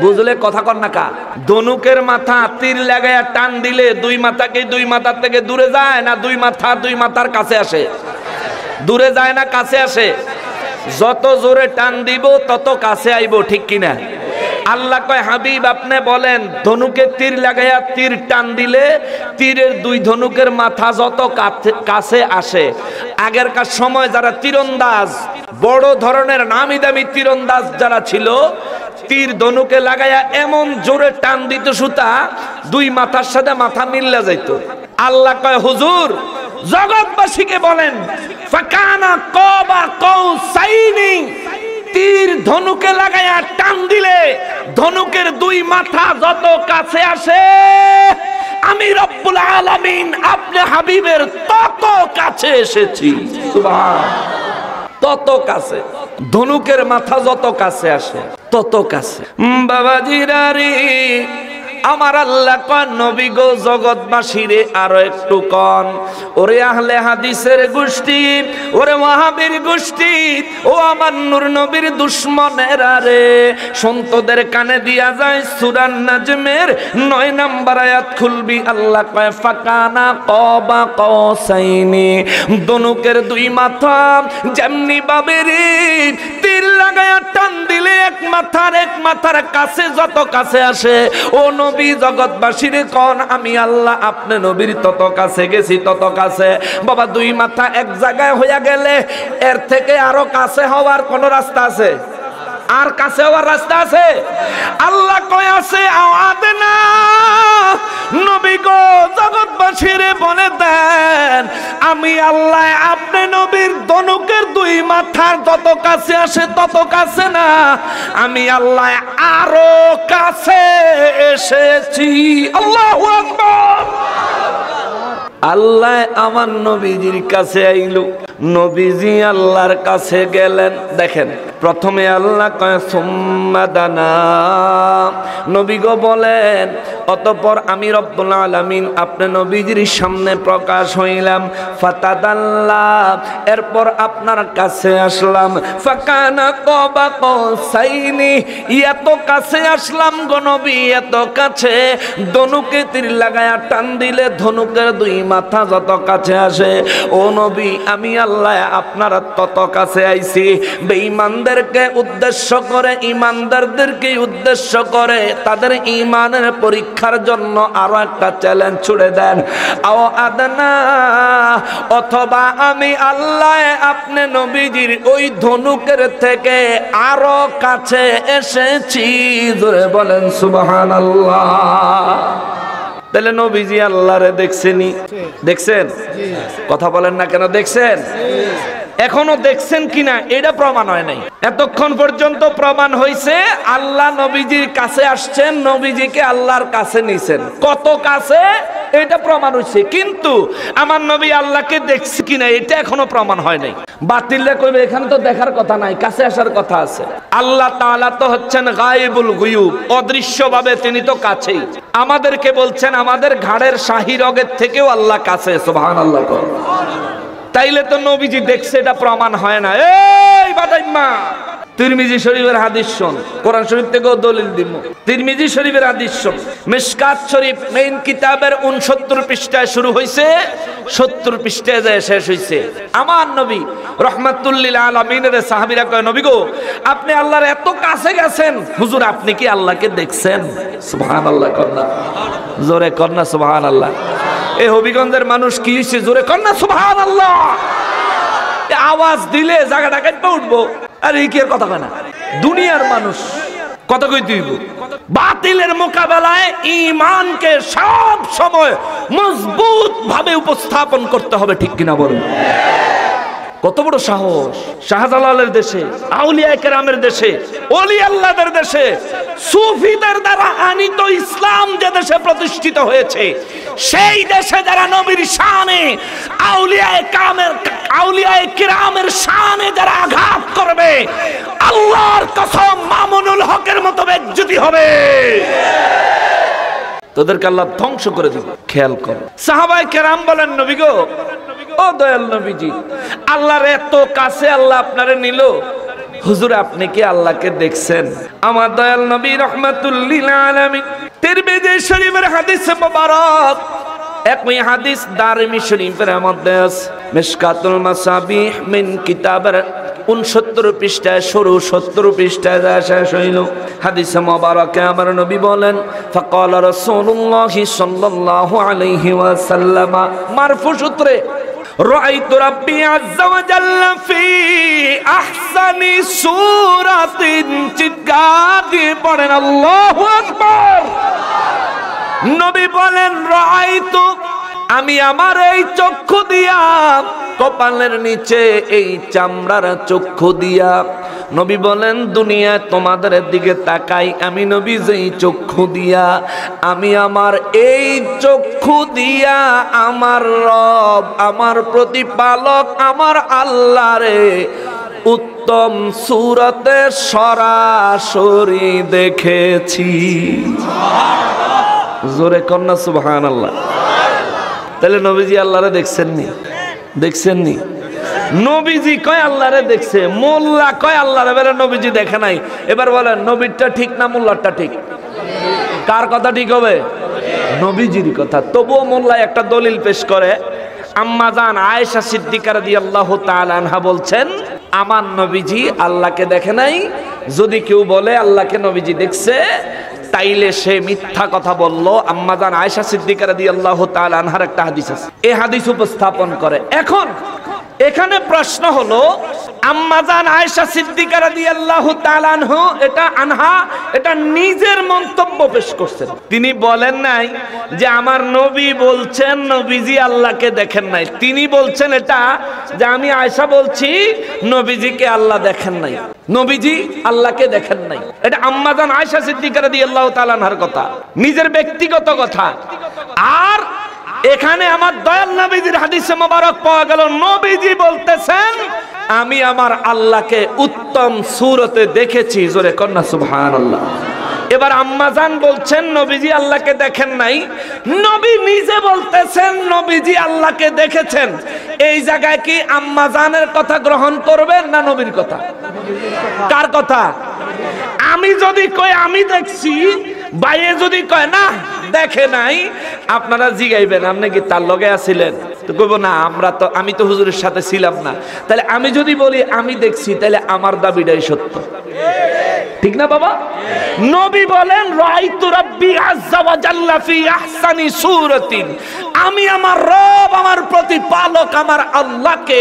বুঝলে কথা কর না কা? ধনুকের মাথা তীর লাগাইয়া টান দিলে দুই মাথা কি দুই মাথার থেকে দূরে যায় না দুই মাথার কাছে আসে? দূরে যায় না কাছে আসে? যত জোরে টান দিব তত কাছে আইব, ঠিক কিনা? আল্লাহ কয় হাবিব আপনি বলেন, ধনুকে তীর লাগাইয়া তীর টান দিলে তীরের দুই ধনুকের মাথা যত কাছে আসে। আগেরকার সময় যারা তীরন্দাজ, বড় ধরনের নামি দামি তীরন্দাজ যারা ছিল, তীর ধনুকে লাগাইয়া এমন জোরে টান দিত সুতা দুই মাথার সাথে মাথা মিললে যাইত। আল্লাহ কয় হুজুর জগৎবাসীকে বলেন, ফাকানা কবা কৌসাইনি, তীর ধনুকে লাগাইয়া টান দিলে ধনুকের দুই মাথা যত কাছে আসে, আমি রব্বুল আলামিন আপনি হাবিবের তত কাছে এসেছি। সুবহানাল্লাহ, তত কাছে। ধনুকের মাথা যত কাছে আসে তত কাছে। বাবাজিরা রে, আমার আল্লাহ কন নবী গো জগৎবাসীরে আরো একটু কন, ওরে আহলে হাদিসের গোষ্ঠী, ওরে ওয়াহাবীর গোষ্ঠী, ও আমার নূর নবীর দুশমনেরা রে, সন্তদের কানে দিয়া যায় সূরা নাজমের 9 নম্বর আয়াত খুলবি। আল্লাহ কয় ফাকানা কবা কসাইনি, ধনুকের দুই মাথা যেমনি ভাবে রে তীর লাগায়া টান দিলে এক মাথার কাছে যত কাছে আসে, ও নবী জগৎবাসীর কোন আমি আল্লাহ আপনি নবীর তত কাছে গেছি, তত কাছে। বাবা দুই মাথা এক জায়গায় হইয়া গেলে এর থেকে আরো কাছে হওয়ার কোন রাস্তা আছে? আর কাছে হওয়ার রাস্তা আছে? আল্লাহ কয় আছে আওয়াদনা। নবী গো জগৎবাসীরে বলে দেন, আমি আল্লাহ আপনি নবীর ধনুকের দুই মাথার যত কাছে আসে তত কাছে না, আমি আল্লাহ আরো কাছে এসেছি। আল্লাহু আকবার। আল্লাহ আমার নবীজির কাছে আইলো, নবীজি আল্লাহর কাছে গেলেন। দেখেন প্রথমে আল্লাহ কয় সুম্মা দানা, নবী গো বলেন অতঃপর আমি রব্বুল আলামিন আপনার নবীজির সামনে প্রকাশ হইলাম। ফাতাদাল্লা, এরপর আপনার কাছে আসলাম। ফাকানা কাবা কাউসাইনি, এত কাছে আসলাম গো নবী, এত কাছে ধনুকে তীর লাগায়া টান দিলে ধনুকের দুই মাথা যত কাছে আসে, ও নবী আমি আল্লাহ আপনার তত কাছে আইছি। বেঈমানদেরকে উদ্দেশ্য করে, ইমানদারদেরকে উদ্দেশ্য করে তাদের ঈমানের পরীক্ষার জন্য আরো একটা চ্যালেঞ্জ ছুড়ে দেন। আও আদনা, অথবা আমি আল্লাহ আপনি নবীজির ওই ধনুকের থেকে আরো কাছে এসেছি। জোরে বলেন সুবহানাল্লাহ। তাহলে নবীজি আল্লাহরে দেখছেনই, দেখছেন? কথা বলেন না কেন? দেখছেন? এখনো দেখছেন কিনা এটা প্রমাণ হয় নাই। এতক্ষণ পর্যন্ত প্রমাণ হয়েছে আল্লাহ নবীজির কাছে আসছেন, নবীজিকে আল্লাহর কাছে নিছেন। কত কাছে এটা প্রমাণ হয়েছে, কিন্তু আমার নবী আল্লাহকে দেখছে কিনা এটা এখনো প্রমাণ হয় নাই। বাতিলরা কইবে এখানে তো দেখার কথা নাই, কাছে আসার কথা আছে। আল্লাহ তাআলা তো হচ্ছেন গায়েবুল গুয়ুব, অদৃশ্যভাবে তিনি তো কাছেই। আমাদেরকে বলছেন আমাদের ঘাড়ের শাহী রগের থেকেও আল্লাহ কাছে। সুবহানাল্লাহ। তাইলে তো নবীজি দেখছে এটা প্রমাণ হয় না। এই বাদাইম্মা, তিরমিজি শরীফের হাদিস শোন, কোরআন শরীফ থেকেও দলিল দিব। তিরমিজি শরীফের হাদিস শোন, মিশকাত শরীফ মেইন কিতাবের 69 পৃষ্ঠায় শুরু হইছে, 70 পৃষ্ঠায় যায় শেষ হইছে। আমার নবী রাহমাতুল লিল আলামিনের সাহাবীরা কয়, নবী গো আপনি আল্লাহর এত কাছে গেছেন, হুজুর আপনি কি আল্লাহকে দেখছেন? সুবহানাল্লাহ কন্না, জোরে কন্না সুবহানাল্লাহ। এই হবিগঞ্জের মানুষ কি হইছে? জোরে কন্না সুবহানাল্লাহ। আওয়াজ দিলে জায়গাটা কাটতে উঠবো। আর এই কি এর কথা কয় না? দুনিয়ার মানুষ কথা কই দিব। বাতিলের মোকাবেলায় ঈমানকে সব সময় মজবুত ভাবে উপস্থাপন করতে হবে, ঠিক কিনা বলুন? কত বড় সাহস! শাহজালালের দেশে, আউলিয়া কেরামের দেশে, ওলি আল্লাহদের দেশে, সুফিদের দ্বারা আনিত ইসলাম যে দেশে প্রতিষ্ঠিত হয়েছে, সেই দেশে যারা নবীর শানে, আউলিয়া কেরামের শানে যারা আঘাত করবে, আল্লাহর কসম মামুনুল হকের মতো বেজ্জতি হবে। তোদেরকে আল্লাহ ধ্বংস করে দিবে। খেয়াল কর, সাহাবায়ে কেরাম বলেন, নবী গো, ও দয়াল নবীজি, আল্লাহর এত কাছে আল্লাহ আপনারে নিল, হুজুর আপনি কি আল্লাহকে দেখছেন? আমার দয়াল নবী রাহমাতুল লিল আলামিন তিরমিজি শরীফের হাদিস মুবারক, একই হাদিস দারমি শরীফের মধ্যে আছে, মিশকাতুল মাসাবিহ মিন কিতাবের 69 পৃষ্ঠায় শুরু, 70 পৃষ্ঠায় শেষ হইল। হাদিসে মুবারকে আমার নবী বলেন, ফাকালা রাসূলুল্লাহ সাল্লাল্লাহু আলাইহি ওয়াসাল্লাম, মারফু সূত্রে, রাআইতু রাব্বি আযজা ওয়া জাল্লা ফি আহসানি সূরাতিন, চিৎকার দিয়ে পড়েন আল্লাহু আকবার। নবী বলেন, রাআইতু, আমি আমার এই চক্ষু দিয়া, কপালের নিচে এই চামড়ার চক্ষু দিয়া, নবী বলেন দুনিয়া তোমাদের দিকে তাকাই, আমি নবী যেই চক্ষু দিয়া, আমি আমার এই চক্ষু দিয়া আমার রব, আমার প্রতিপালক, আমার আল্লাহরে উত্তম সূরতে সরাসরি দেখেছি। জোরে কন্না সুবহানাল্লাহ। তাহলে নবীজি আল্লাহরে দেখছেননি? দেখছেননি? নবীজি কয় আল্লাহরে দেখছে, মোল্লা কয় আল্লাহরে বেলা নবীজি দেখে নাই। এবার বলেন নবীরটা ঠিক না মোল্লারটা ঠিক? কার কথা ঠিক হবে? নবীজির কথা। তবুও মোল্লা একটা দলিল পেশ করে, আম্মা জান আয়েশা সিদ্দিকা রাদিয়াল্লাহু তাআলা আনহা বলছেন, আমার নবীজি আল্লাহকে দেখে নাই। যদি কেউ বলে আল্লাহকে নবীজি দেখছে, তাইলে সে মিথ্যা কথা বলল। আম্মা জান আয়েশা সিদ্দিকা রাদিয়াল্লাহু তাআলা আনহার একটা হাদিস আছে, এই হাদিস উপস্থাপন করে। এখন এখানে প্রশ্ন হলো, আম্মা জান আয়েশা সিদ্দিকা রাদিয়াল্লাহু তাআলা আনহা এটা নিজের মন্তব্য পেশ করছেন। তিনি বলেন নাই যে আমার নবী বলছেন নবীজি আল্লাহকে দেখেন নাই। তিনি বলছেন এটা যে আমি আয়েশা বলছি নবীজিকে আল্লাহ দেখেন নাই, নবীজি আল্লাহকে দেখেন নাই। এটা আম্মা জান আয়েশা সিদ্দিকা রাদিয়াল্লাহু তাআলা আনহার কথা, নিজের ব্যক্তিগত কথা। আর এখানে আমার দয়াল নবীজির হাদিসে মোবারক পাওয়া গেল, নবীজি বলতেছেন আমি আমার আল্লাহকে উত্তম সূরতে দেখেছি। জোরে কন্না সুবহানাল্লাহ। এবার আম্মাজান বলছেন নবীজি আল্লাহকে দেখেন নাই, নবী নিজে বলতেছেন নবীজি আল্লাহকে দেখেছেন। এই জায়গায় কি আম্মাজানের কথা গ্রহণ করবেন না নবীর কথা? কার কথা? আমি যদি কই আমি দেখছি, বাইরে যদি কয় না দেখে নাই, আপনারা জিগাইবেন আপনি কি তার লগে আছিলেন? তো কইব না আমি তো হুজুরের সাথে ছিলাম না। তাহলে আমি যদি বলি আমি দেখছি, তাহলে আমার দাবিটাই সত্য, ঠিক না বাবা? নবী বলেন রাআইতু রাব্বি আযজা ওয়া জাল্লা ফি আহসানি সূরাতিন, আমি আমার রব, আমার প্রতিপালক, আমার আল্লাহকে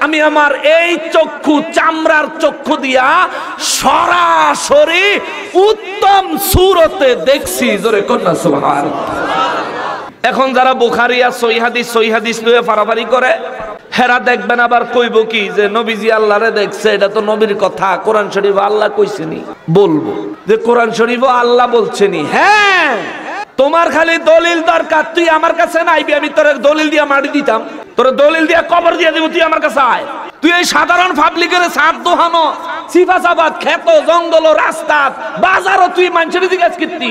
আমি আমার এই চক্ষু, চামড়ার চক্ষু দিয়া সরাসরি উত্তম সূরতে দেখছি। জোরে কন্যা সুবহানাল্লাহ। এখন যারা বুখারী আর সহিহ হাদিস লয়ে ফারাফারি করে, হেরা দেখবেন আবার কইব কি যে নবীজি আল্লাহরে দেখছে, এটা তো নবীর কথা, কোরআন শরীফ আল্লাহ কইছেনি। বলবো যে কোরআন শরীফ আল্লাহ বলছেনি। হ্যাঁ, তোমার খালি দলিল দরকার, তুই আমার কাছে নাইবি, আমি তোর দলিল দিয়া মারি দিতাম, তোর দলিল দিয়া কবর দিয়া দিব, তুই আমার কাছে আয়। তুই এই সাধারণ পাবলিকের সাপ দোহানো, সিফাসাবাদ, ক্ষেত, জঙ্গল, রাস্তা, বাজারও তুই মানুষের জিজ্ঞাসা করতি।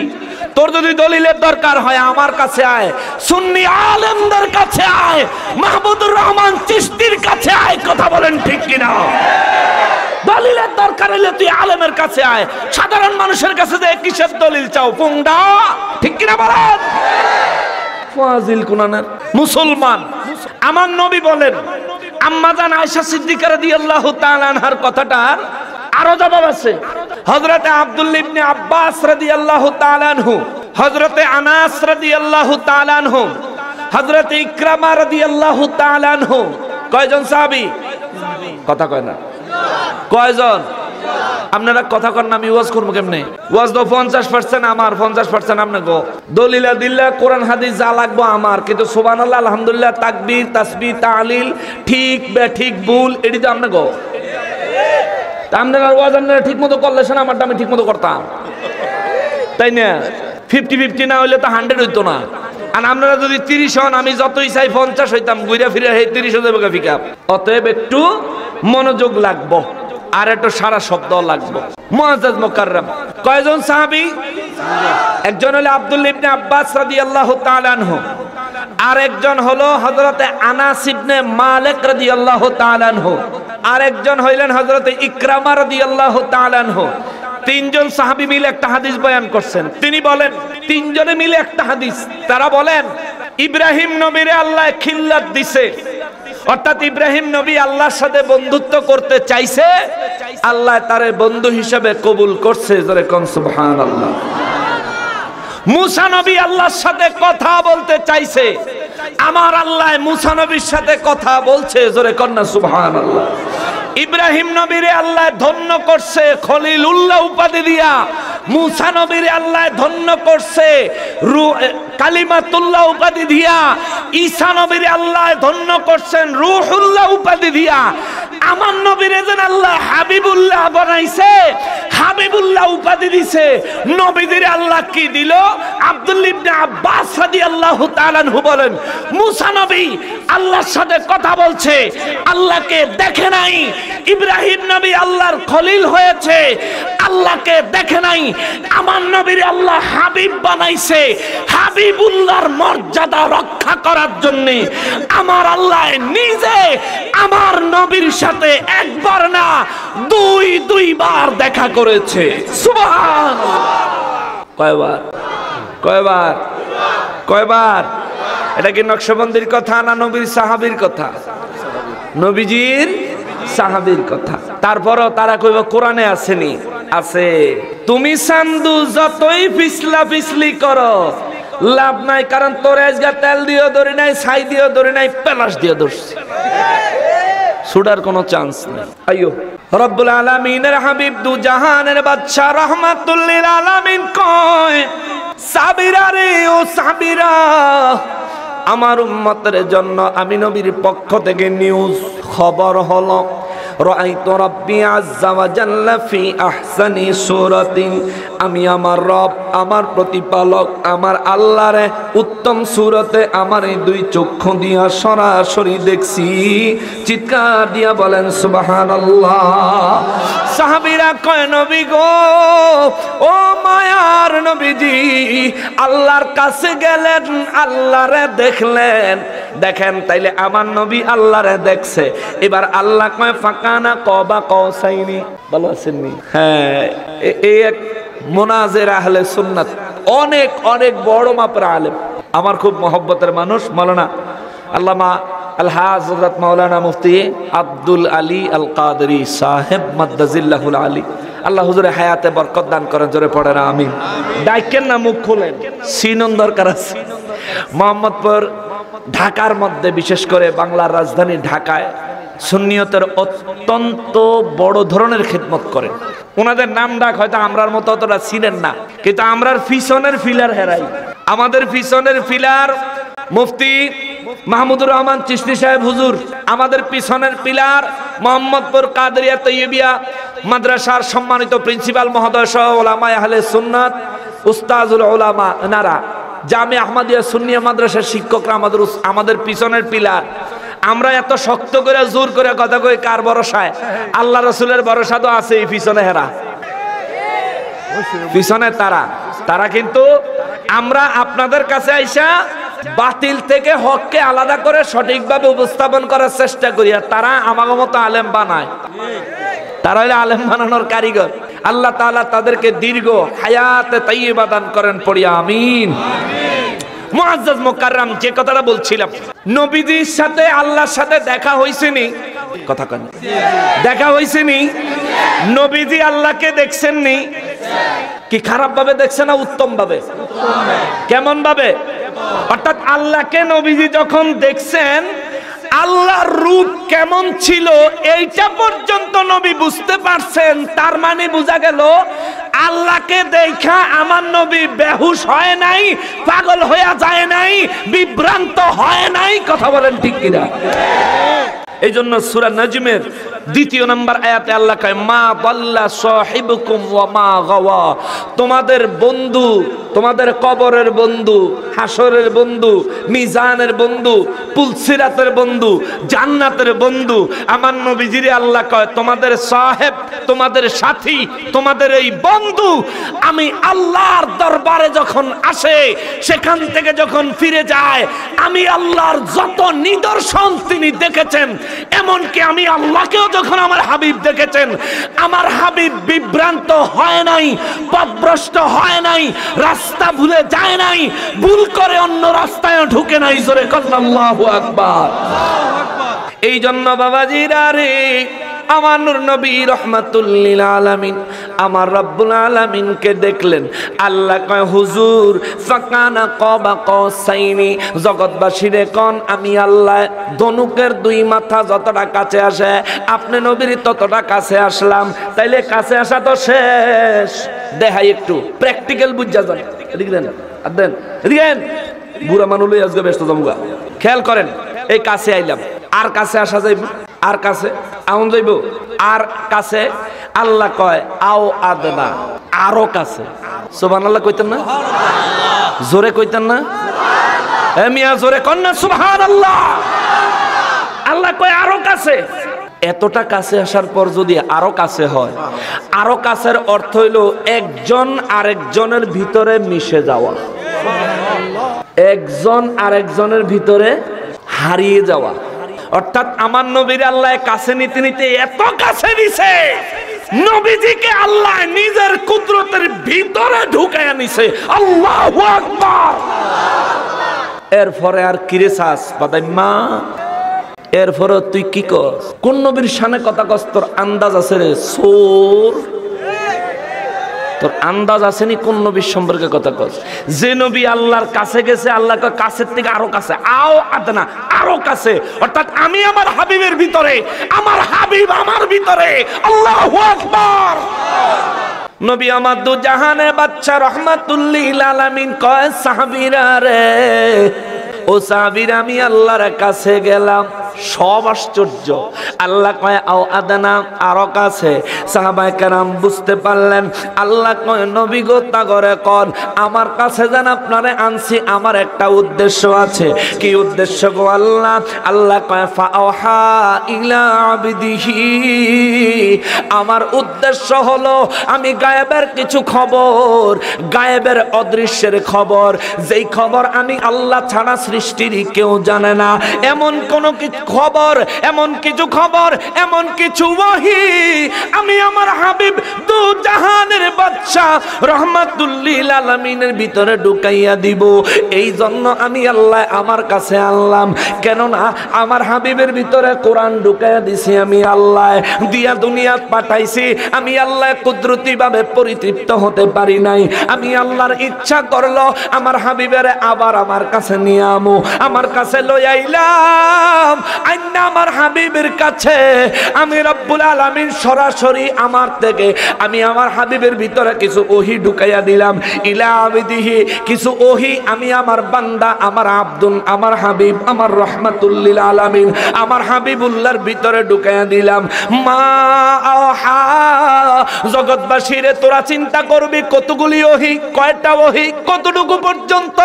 তোর যদি দলিলের দরকার হয় আমার কাছে আয়, সুন্নি আলেমদের কাছে আয়, মাহমুদুর রহমান চিশতির কাছে আয়। কথা বলেন ঠিক কিনা? দলিলের দরকার হলে তুই আলেমের কাছে আয়, সাধারণ মানুষের কাছে যে কিসের দলিল চাও পুংডা, ঠিক কিনা বলেন? ফাজিল কুনানের মুসলমান। আমার নবী বলেন, আম্মাজান আয়েশা সিদ্দিকা রাদিয়াল্লাহু তাআলা আনহার কথাটার আরো জবাব আছে। হযরতে আব্দুল্লাহ ইবনে আব্বাস রাদিয়াল্লাহু তাআলা আনহু, হযরতে আনাস রাদিয়াল্লাহু তাআলা আনহু, হযরতে ইকরামা রাদিয়াল্লাহু তাআলা আনহু, কয়জন সাহাবী? কথা কয় না, কয়জন? আপনারা কথা কন না, আমি ওয়াজ করবো কেমনে? ওয়াজ তো 50% আমার, 50% আপনি গো। দলিলা দিল্লা কোরআন হাদিস যা লাগবো আমার, কিন্তু সুবহানাল্লাহ, আলহামদুলিল্লাহ, তাকবীর, তাসবিহ, তাহলিল, ঠিক বেঠিক ভুল, এটি তো আপনি গো। আপনারা ওয়াজ আপনারা ঠিক মতো করলে শোনা, আমারটা আমি ঠিক মতো করতাম, তাই না? 50-50 না হইলে তো 100 হইতো না। আর আপনারা যদি 30 হন, আমি যতই চাই 50 হইতাম, ঘুরে ফিরে 30 হয়ে যাবে পিকআপ। অতএব একটু মনোযোগ লাগবো, আর একটু সারা শব্দ লাগবো। মুআজ্জাজ মুকাররম, কয়জন সাহাবী? একজন হলো আব্দুল্লাহ ইবনে আব্বাস রাদিয়াল্লাহু তাআলা আনহু, আর একজন হলো হযরতে আনাস ইবনে মালিক রাদিয়াল্লাহু তাআলা আনহু, আর একজন হইলেন হযরতে ইকরামা রাদিয়াল্লাহু তাআলা আনহু। তিনজন সাহাবী মিলে একটা হাদিস বয়ান করছেন। তিনি বলেন, তিনজনে মিলে একটা হাদিস, তারা বলেন ইব্রাহিম নবীরে আল্লাহ খিল্লাত দিছে, অর্থাৎ ইব্রাহিম নবী আল্লাহর সাথে বন্ধুত্ব করতে চাইছে, আল্লাহ তারে বন্ধু হিসেবে কবুল করছে। জোরে কোন সুবহানাল্লাহ। মুসা নবী আল্লাহর সাথে কথা বলতে চাইছে, আমার আল্লাহ মুসা নবীর সাথে কথা বলছে। জোরে কোন না সুবহানাল্লাহ। ইব্রাহিম নবীরে আল্লাহ ধন্য করছে খলিলুল্লাহ উপাধি দিয়া, মুসা নবীরে আল্লাহ ধন্য করছে কালিমাতুল্লাহ উপাধি দিয়া, ঈসা নবীরে আল্লাহ ধন্য করছেন রূহুল্লাহ উপাধি দিয়া। আমার নবীরে যেন আল্লাহ হাবিবুল্লাহ বানাইছে, হাবিবুল্লাহ উপাধি দিছে। নবীদের আল্লাহ কি দিল? আব্দুল্লাহ ইবনে আব্বাস রাদিয়াল্লাহু তাআলা আনহু বলেন, মুসা নবী আল্লাহর সাথে কথা বলছে, আল্লাহকে দেখে নাই। ইব্রাহিম নবী আল্লাহর খলিল হয়েছে, আল্লাহকে দেখে নাই। আমার নবীর আল্লাহ হাবিব বানাইছে, হাবিবুল্লাহর মর্যাদা রক্ষা করার জন্য আমার আল্লাহ নিজে আমার নবীর সাথে একবার না দুইবার দেখা করেছে। সুবহানাল্লাহ। কয়বার? কয়বার? কয়বার? এটা কি নকশবন্দির কথা না নবীর সাহাবীর কথা? নবীজির সাহাবীর কথা। তারপরও তারা কইব কোরআনে আসেনি। আছে। তুমি সান্দু যতই পিছলা পিছলি করো লাভ নাই, কারণ তোর আজকে তেল দিয়েও ধরি নাই, ছাই দিয়েও ধরি নাই, পেলাস দিয়ে ধরছি, ছুটার কোনো চান্স নেই। আইয়ো রব্বুল আলামিনের হাবিব দু জাহানের বাদশা রহমাতুল লিল আলামিন কয়, সাবিরা রে ও সাবিরা, আমার উম্মতের জন্য আমি নবীর পক্ষ থেকে নিউজ খবর হলো, রাআইতু রাব্বি আযজা ওয়া জাল্লা ফি আহসানি সূরাতিন, আমি আমার রব, আমার প্রতিপালক, আমার আল্লাহরে উত্তম সূরতে আমার এই দুই চক্ষু দিয়া সরাসরি দেখছি। চিৎকার দিয়া বলেন সুবহানাল্লাহ। সাহাবীরা কয় নবী গো, ও মায়ার নবীজি, আল্লাহর কাছে গেলেন, আল্লাহরে দেখলেন। দেখেন তাইলে আমার নবী আল্লাহরে দেখছে। এবার আল্লাহ কয় ফাকানা কবা কওসাইনি, ভালো আছেননি? হ্যাঁ, এই এক মুনাজির আহলে সুন্নাত, অনেক অনেক বড় মাপের আলেম, আমার খুব মহব্বতের মানুষ, মাওলানা আল্লামা আলহাজ হযরত মাওলানা মুফতি আব্দুল আলী আল কাদরি সাহেব মাদ্দাজিল্লাহুল আলী, আল্লাহ হুজুরে হায়াতে বরকত দান করেন, জোরে পড়েন আমিন। ডাইকেন না, মুখ খোলেন, সিনন দরকার আছে। মোহাম্মদপুর ঢাকার মধ্যে, বিশেষ করে বাংলার রাজধানী ঢাকায় সুন্নিয়তের অত্যন্ত বড় ধরনের খিদমত করেন। ওনাদের নাম ডাক হয়তো আমরার মতো অতটা চিনেন না, কিন্তু আমরার পিছনের ফিলার হেরাই। আমাদের পিছনের ফিলার মুফতি মাহমুদুর রহমান চিশতি সাহেব হুজুর, আমাদের পিছনের পিলার মোহাম্মদপুর কাদরিয়া তৈয়বিয়া মাদ্রাসার সম্মানিত প্রিন্সিপাল মহোদয় সহ ওলামা আহলে সুন্নাত, উস্তাজুল উলামা, এনারা জামে আহমদিয়া সুন্নিয়া মাদ্রাসার শিক্ষকরা আমাদের পিছনের পিলার। আমরা এত শক্ত করে জোর করে কথা কই কার ভরসায়? আল্লাহ রাসূলের ভরসা তো আছে। পিছনে হেরা, পিছনে তারা কিন্তু আমরা আপনাদের কাছে আইসা বাতিল থেকে হককে আলাদা করে সঠিকভাবে উপস্থাপন করার চেষ্টা করি, আর তারা আমাদের মতো আলেম বানায়। তারা হলো আলেম বানানোর কারিগর। আল্লাহ তাআলা তাদেরকে দীর্ঘ হায়াতে তাইয়্যিবা দান করেন, পড়ি আমিন। মুআজ্জাজ মুকাররম, যে কথাটা বলছিলাম, নবীজির সাথে আল্লাহর সাথে দেখা হইছেনি? কথা কেন দেখা হইছেনি? নবীজি আল্লাহকে দেখছেন নি? কি খারাপ ভাবে দেখছেন না উত্তম ভাবে? কেমন ভাবে? অর্থাৎ আল্লাহকে নবীজি যখন দেখছেন, আল্লাহর রূপ কেমন ছিল এইটা পর্যন্ত নবী বুঝতে পারছেন। তার মানে বোঝা গেল আল্লাহকে দেখা আমার নবী বেহুশ হয় নাই, পাগল হয়ে যায় নাই, বিভ্রান্ত হয় নাই। কথা বলেন ঠিক কিনা? এই জন্য সূরা নাজমের 2 নম্বর আয়াতে আল্লাহ কয় মা দাল্লা সাহিবুকুম ওয়া মা গাওয়া, তোমাদের বন্ধু, তোমাদের কবরের বন্ধু, হাসরের বন্ধু, মিজানের বন্ধু, পুলসিরাতের বন্ধু, জান্নাতের বন্ধু আমার নবীজিরে আল্লাহ কয় তোমাদের সাহেব, তোমাদের সাথী, তোমাদের এই বন্ধু আমি আল্লাহর দরবারে যখন আসে, সেখান থেকে যখন ফিরে যায়, আমি আল্লাহর যত নিদর্শন তিনি দেখেছেন, এমনকি আমি আল্লাহকেও যখন আমার হাবিব দেখেছেন, আমার হাবিব বিভ্রান্ত হয় নাই, পথভ্রষ্ট হয় নাই, রাস্তা ভুলে যায় নাই, ভুল করে অন্য রাস্তায় ঢুকে নাই। জোরে আল্লাহু আকবার। এই জন্য বাবাজিরা রে, আমার নূর নবী রহমাতুল লিল আলামিন আমার রব্বুল আলামিনকে দেখলেন। আল্লাহ কয় হুজুর ফাকানা কাবা কওসাইনি, জগৎবাসীরে কোন আমি আল্লাহ ধনুকের 2 মাথা যতটা কাছে আসে আপনি নবীর ততটা কাছে আসলাম। তাইলে কাছে আসা তো শেষ, দেখাই একটু প্র্যাকটিক্যাল বুঝা যান। এদিকে দেন, আর দেন, এদিকে দেন। বুড়া মানুষ লই আজকে ব্যস্ত জমুগা। খেয়াল করেন, এই কাছে আইলাম, আর কাছে আসা যাইব, আর কাছে আউন যাইব, আর কাছে। আল্লাহ কয় আও আদনা, আরো কাছে। সুবহানাল্লাহ কইতেন না? জোরে কইতেন না? এ মিয়া জোরে কন না সুবহানাল্লাহ। আল্লাহ কয় আরো কাছে। এতটা কাছে আসার পর যদি আরো কাছে হয়, আরো কাছের অর্থ হইল একজন আরেকজনের ভিতরে মিশে যাওয়া, একজন আরেকজনের ভিতরে হারিয়ে যাওয়া। অর্থাৎ আমার নবীর আল্লাহ কাছে নিতে নিতে এত কাছে নিছে, নবীজিকে আল্লাহ নিজের কুদরতের ভিতরে ঢুকায়া নিছে। আল্লাহু আকবার। এরপরে আর কিরে চাস বাদাইমা? এরপরে তুই কি কস? কোন নবীর শানে কথা কস? তোর আন্দাজ আছে রে সোর? তোর আন্দাজ আসেনি কোন নবীর সম্পর্কে কথা কস? যে নবী আল্লাহর কাছে গেছে, আল্লাহ কাছের থেকে আরো কাছে, আও আদনা, আরো কাছে। অর্থাৎ আমি আমার হাবিবের ভিতরে, আমার হাবিব আমার ভিতরে। আল্লাহু আকবার। নবী আমার দু জাহানের বাদশা রহমাতুল লিল আলামিন কয় সাহাবীরা রে, ও সাহাবীরা আমি আল্লাহর কাছে গেলাম, সব আশ্চর্য। আল্লাহ কয় আও আদানা, আরো কাছে। সাহাবায়ে কেরাম বুঝতে পারলেন। আল্লাহ কয় নবী গো তাগরে কন আমার কাছে যেন আপনারে আনছি আমার একটা উদ্দেশ্য আছে। কি উদ্দেশ্য গো আল্লাহ? আল্লাহ কয় ফাআহা ইলা আবদিহি, আমার উদ্দেশ্য হলো আমি গায়েবের কিছু খবর, গায়েবের অদৃশ্যের খবর, যেই খবর আমি আল্লাহ ছাড়া সৃষ্টির কেউ জানে না, এমন কোন কিছু খবর, এমন কিছু খবর, এমন কিছু ওহী আমি আমার হাবিব দু জাহানের বাদশা রহমাতুল লিল আলামিনের ভিতরে ঢুকাইয়া দিব। এই জন্য আমি আল্লাহ আমার কাছে আনলাম। কেননা আমার হাবিবের ভিতরে কোরআন ঢুকাইয়া দিছি আমি আল্লাহ, দিয়া দুনিয়াত পাঠাইছি আমি আল্লাহ। কুদরতি ভাবে পরিতৃপ্ত হতে পারি নাই। আমি আল্লাহর ইচ্ছা করলো আমার হাবিবের আবার আমার কাছে নিয়ে আমু, আমার কাছে লই আইলাম। আইনা আমার হাবিবের কাছে আমি রব্বুল আলামিন সরাসরি আমার থেকে আমি আমার হাবিবের ভিতরে কিছু ওহী ঢুকাইয়া দিলাম। ইলা আবিদিহি, কিছু ওহী আমি আমার বান্দা, আমার আব্দুল, আমার হাবিব, আমার রহমাতুল লিল আলামিন, আমার হাবিবুল্লাহর ভিতরে ঢুকাইয়া দিলাম। মা আহা, জগৎবাসীরে তোরা চিন্তা করবি কতগুলি ওহী, কয়টা ওহী, কতটুকু পর্যন্ত?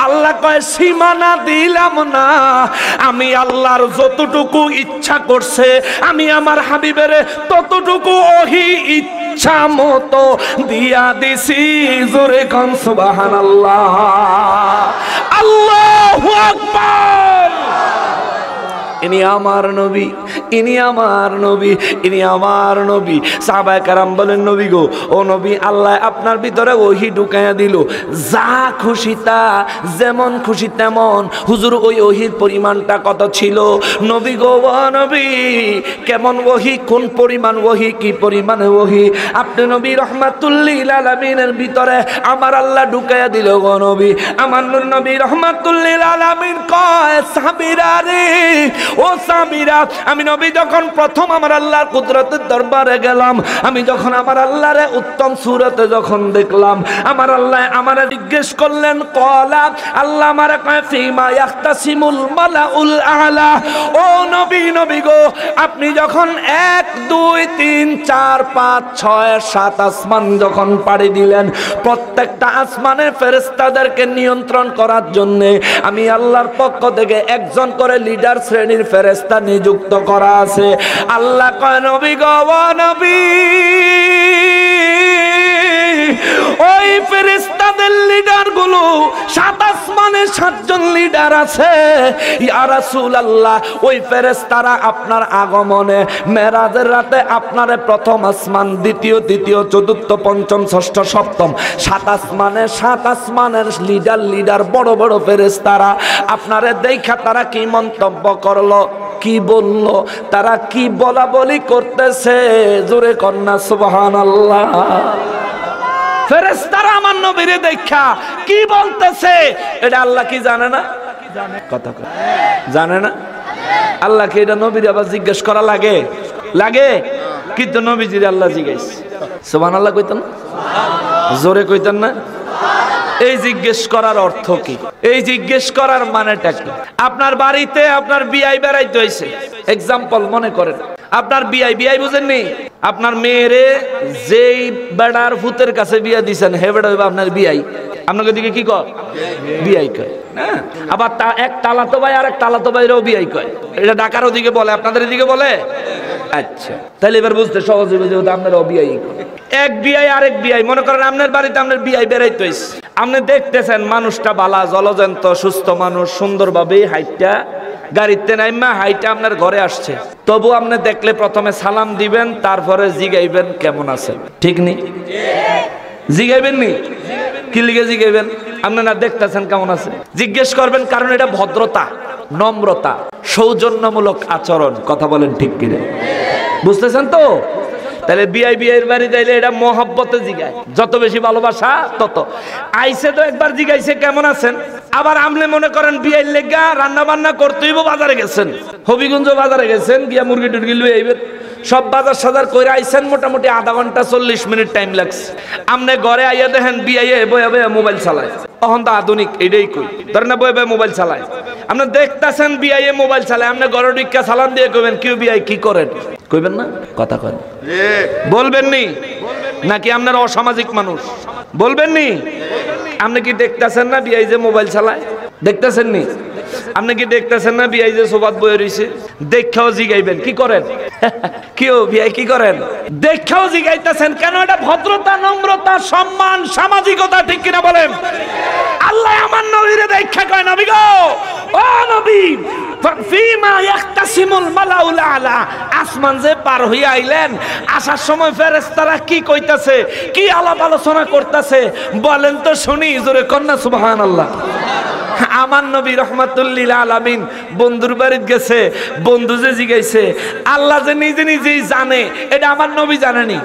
আল্লাহ কয় সীমানা দিলাম না, আমি আল্লাহর যতটুকু ইচ্ছা করছে আমি আমার হাবিবের ততটুকু ওহী ইচ্ছা মতো দিয়া দিছি। জোরে কোন সুবহানাল্লাহ, আল্লাহু আকবার। ইনি আমার নবী, ইনি আমার নবী, ইনি আমার নবী। সাহাবায়ে কেরাম বলেন নবী গো, ও নবী আল্লাহ আপনার ভিতরে ওহী ঢুকাইয়া দিল, যা খুশি তা, যেমন খুশি তেমন। হুজুর ওই ওহীর পরিমাণটা কত ছিল? নবী গো ও নবী কেমন ওহী, কোন পরিমাণ ওহী, কি পরিমাণে ওহী আপনি নবী রহমাতুল লিল আলামিনের ভিতরে আমার আল্লাহ ঢুকাইয়া দিল গো নবী। আমার নবী রহমাতুল লিল আলামিন কয় সাহাবীরা রে, ও সাহাবীরা, আমি নবী যখন প্রথম আমার আল্লাহর কুদরতের দরবারে গেলাম, আমি যখন আমার আল্লাহরে উত্তম সূরতে যখন দেখলাম, আমার আল্লাহ আমারে জিজ্ঞেস করলেন ক্বালা, আল্লাহ আমারে কয় ফিমা ইয়াখতাসিমুল মালাউল আলা। ও নবী, নবী গো আপনি যখন 1 2 3 4 5 6 7 আসমান যখন পাড়ি দিলেন, প্রত্যেকটা আসমানের ফেরেশতাদেরকে নিয়ন্ত্রণ করার জন্য আমি আল্লাহর পক্ষ থেকে একজন করে লিডার শ্রেণীর ফেরেশতা নিযুক্ত করা আছে। আল্লাহ কয় নবী গো ও নবী, ওই ফেরেশতাদের লিডার গুলো 7 আসমানে 7 জন লিডার আছে। ইয়া রাসূলুল্লাহ, ওই ফেরেশতারা আপনার আগমনে মেরাজের রাতে আপনারে প্রথম আসমান, দ্বিতীয়, তৃতীয়, চতুর্থ, পঞ্চম, ষষ্ঠ, সপ্তম 7 আসমানে 7 আসমানের লিডার বড় বড় ফেরেশতারা আপনারে দেখা তারা কি মন্তব্য করলো, কি বললো, তারা কি বলা বলি করতেছে? জোরে কন্যা সুবহানাল্লাহ। ফেরেশতারা আমার নবীরে দেখা কি বলতেছে এটা আল্লাহ কি জানে না? কথা কয় জানে না? আল্লাহ কি এটা নবীরে আবার জিজ্ঞেস করা লাগে? লাগে, কিন্তু নবীজির আল্লাহ জিজ্ঞাসা। সুবহানাল্লাহ কইতেন না? জোরে কইতেন না? এই জিজ্ঞেস করার অর্থ কি? এই জিজ্ঞেস করার মানেটা কি? আপনার বাড়িতে আপনার বিয়াই বেড়াইতে হইছে, এক্সাম্পল মনে করেন আপনার বিয়াই বুঝেননি? আপনার মেয়েরে যেই বেড়ার ভূতের কাছে বিয়া দিছেন হে বেড়া হইবা আপনার বিয়াই। আপনাকে দিকে কি কয়? বিয়াই কয়। হ্যাঁ, আবার এক তালাতো ভাই আর এক তালাতো ভাইরাও বিয়াই কয়। এটা ঢাকার ওদিকে বলে, আপনাদের এদিকে বলে? আচ্ছা, তাহলে এবার বুঝতে সহজ হবে যে আপনারা বিয়াই কয়। এক বিয়াই আরেক বিয়াই, মনে করেন আপনার বাড়িতে আপনার বিয়াই বেড়াইতে হইছে, আপনি দেখতেছেন মানুষটা বালা, জলজন্ত, সুস্থ মানুষ, সুন্দরভাবে হাইটটা গাড়িতে নাইমা হাইটা আপনার ঘরে আসছে। তবু আপনি দেখলে প্রথমে সালাম দিবেন, তারপরে জিগাইবেন কেমন আছে, ঠিক নি? জিগাইবেন নি? কি লিগে জিগাইবেন? আপনি না দেখতেছেন কেমন আছে, জিজ্ঞেস করবেন, কারণ এটা ভদ্রতা, নম্রতা, সৌজন্যমূলক আচরণ। কথা বলেন ঠিক কিনা? বুঝতেছেন তো? তাহলে বিয়ের বাড়ি যাইলে এটা মহব্বতে জিগায়, যত বেশি ভালোবাসা তত। আইসে তো একবার জিগাইছে কেমন আছেন, আবার আমলে মনে করেন বিয়ের লেগা রান্না বান্না করতেই বাজারে গেছেন, হবিগঞ্জ বাজারে গেছেন, গিয়া মুরগি টুরগি লুয়ে আইবেন, সব বাজার সাজার করে আইছেন, মোটামুটি আধা ঘন্টা 40 মিনিট টাইম লাগছে। আপনি ঘরে আইয়া দেখেন বিয়ে বয়ে বয়ে মোবাইল চালায়। তখন তো আধুনিক এটাই কই, ধরেন বয়ে বয়ে মোবাইল চালায়। আপনি দেখতেছেন বিআই এ মোবাইল চালায়, আপনি গড় ঢুইকা সালাম দিয়ে কইবেন কিউ বিআই কি করেন, কইবেন না? কথা কন, বলবেন নি? নাকি আপনারা অসামাজিক মানুষ? বলবেন নি? আপনি কি দেখতেছেন না বিআই যে মোবাইল চালায়? দেখতেছেন নি? আপনি কি দেখতেছেন না বিআই যে সোফাত বয়ে রইছে? দেখাও জিগাইবেন কি করেন? কিও বিআই কি করেন? দেখাও জিগাইতেছেন কেন? এটা ভদ্রতা, নম্রতা, সম্মান, সামাজিকতা, ঠিক কিনা বলেন? আল্লাহ আমার নবীরে দেখা কয়, নবী গো, ও নবী, ফিমা ইয়াখতাসিমুল মালাউল আলা, আসমান যে পার হইয়া আইলেন, আসার সময় ফেরেশতারা কি কইতাছে, কি আলাপ আলোচনা করতেছে বলেন তো শুনি, জোরে কন্যা সুবহানাল্লাহ। আমার নবী রহমাতুল লিল আলামিন বন্ধুর বাড়িতে গেছে, বন্ধু যে জিগাইছে, আল্লাহ যে নিজে নিজেই জানে, এটা আমার নবী জানেনি?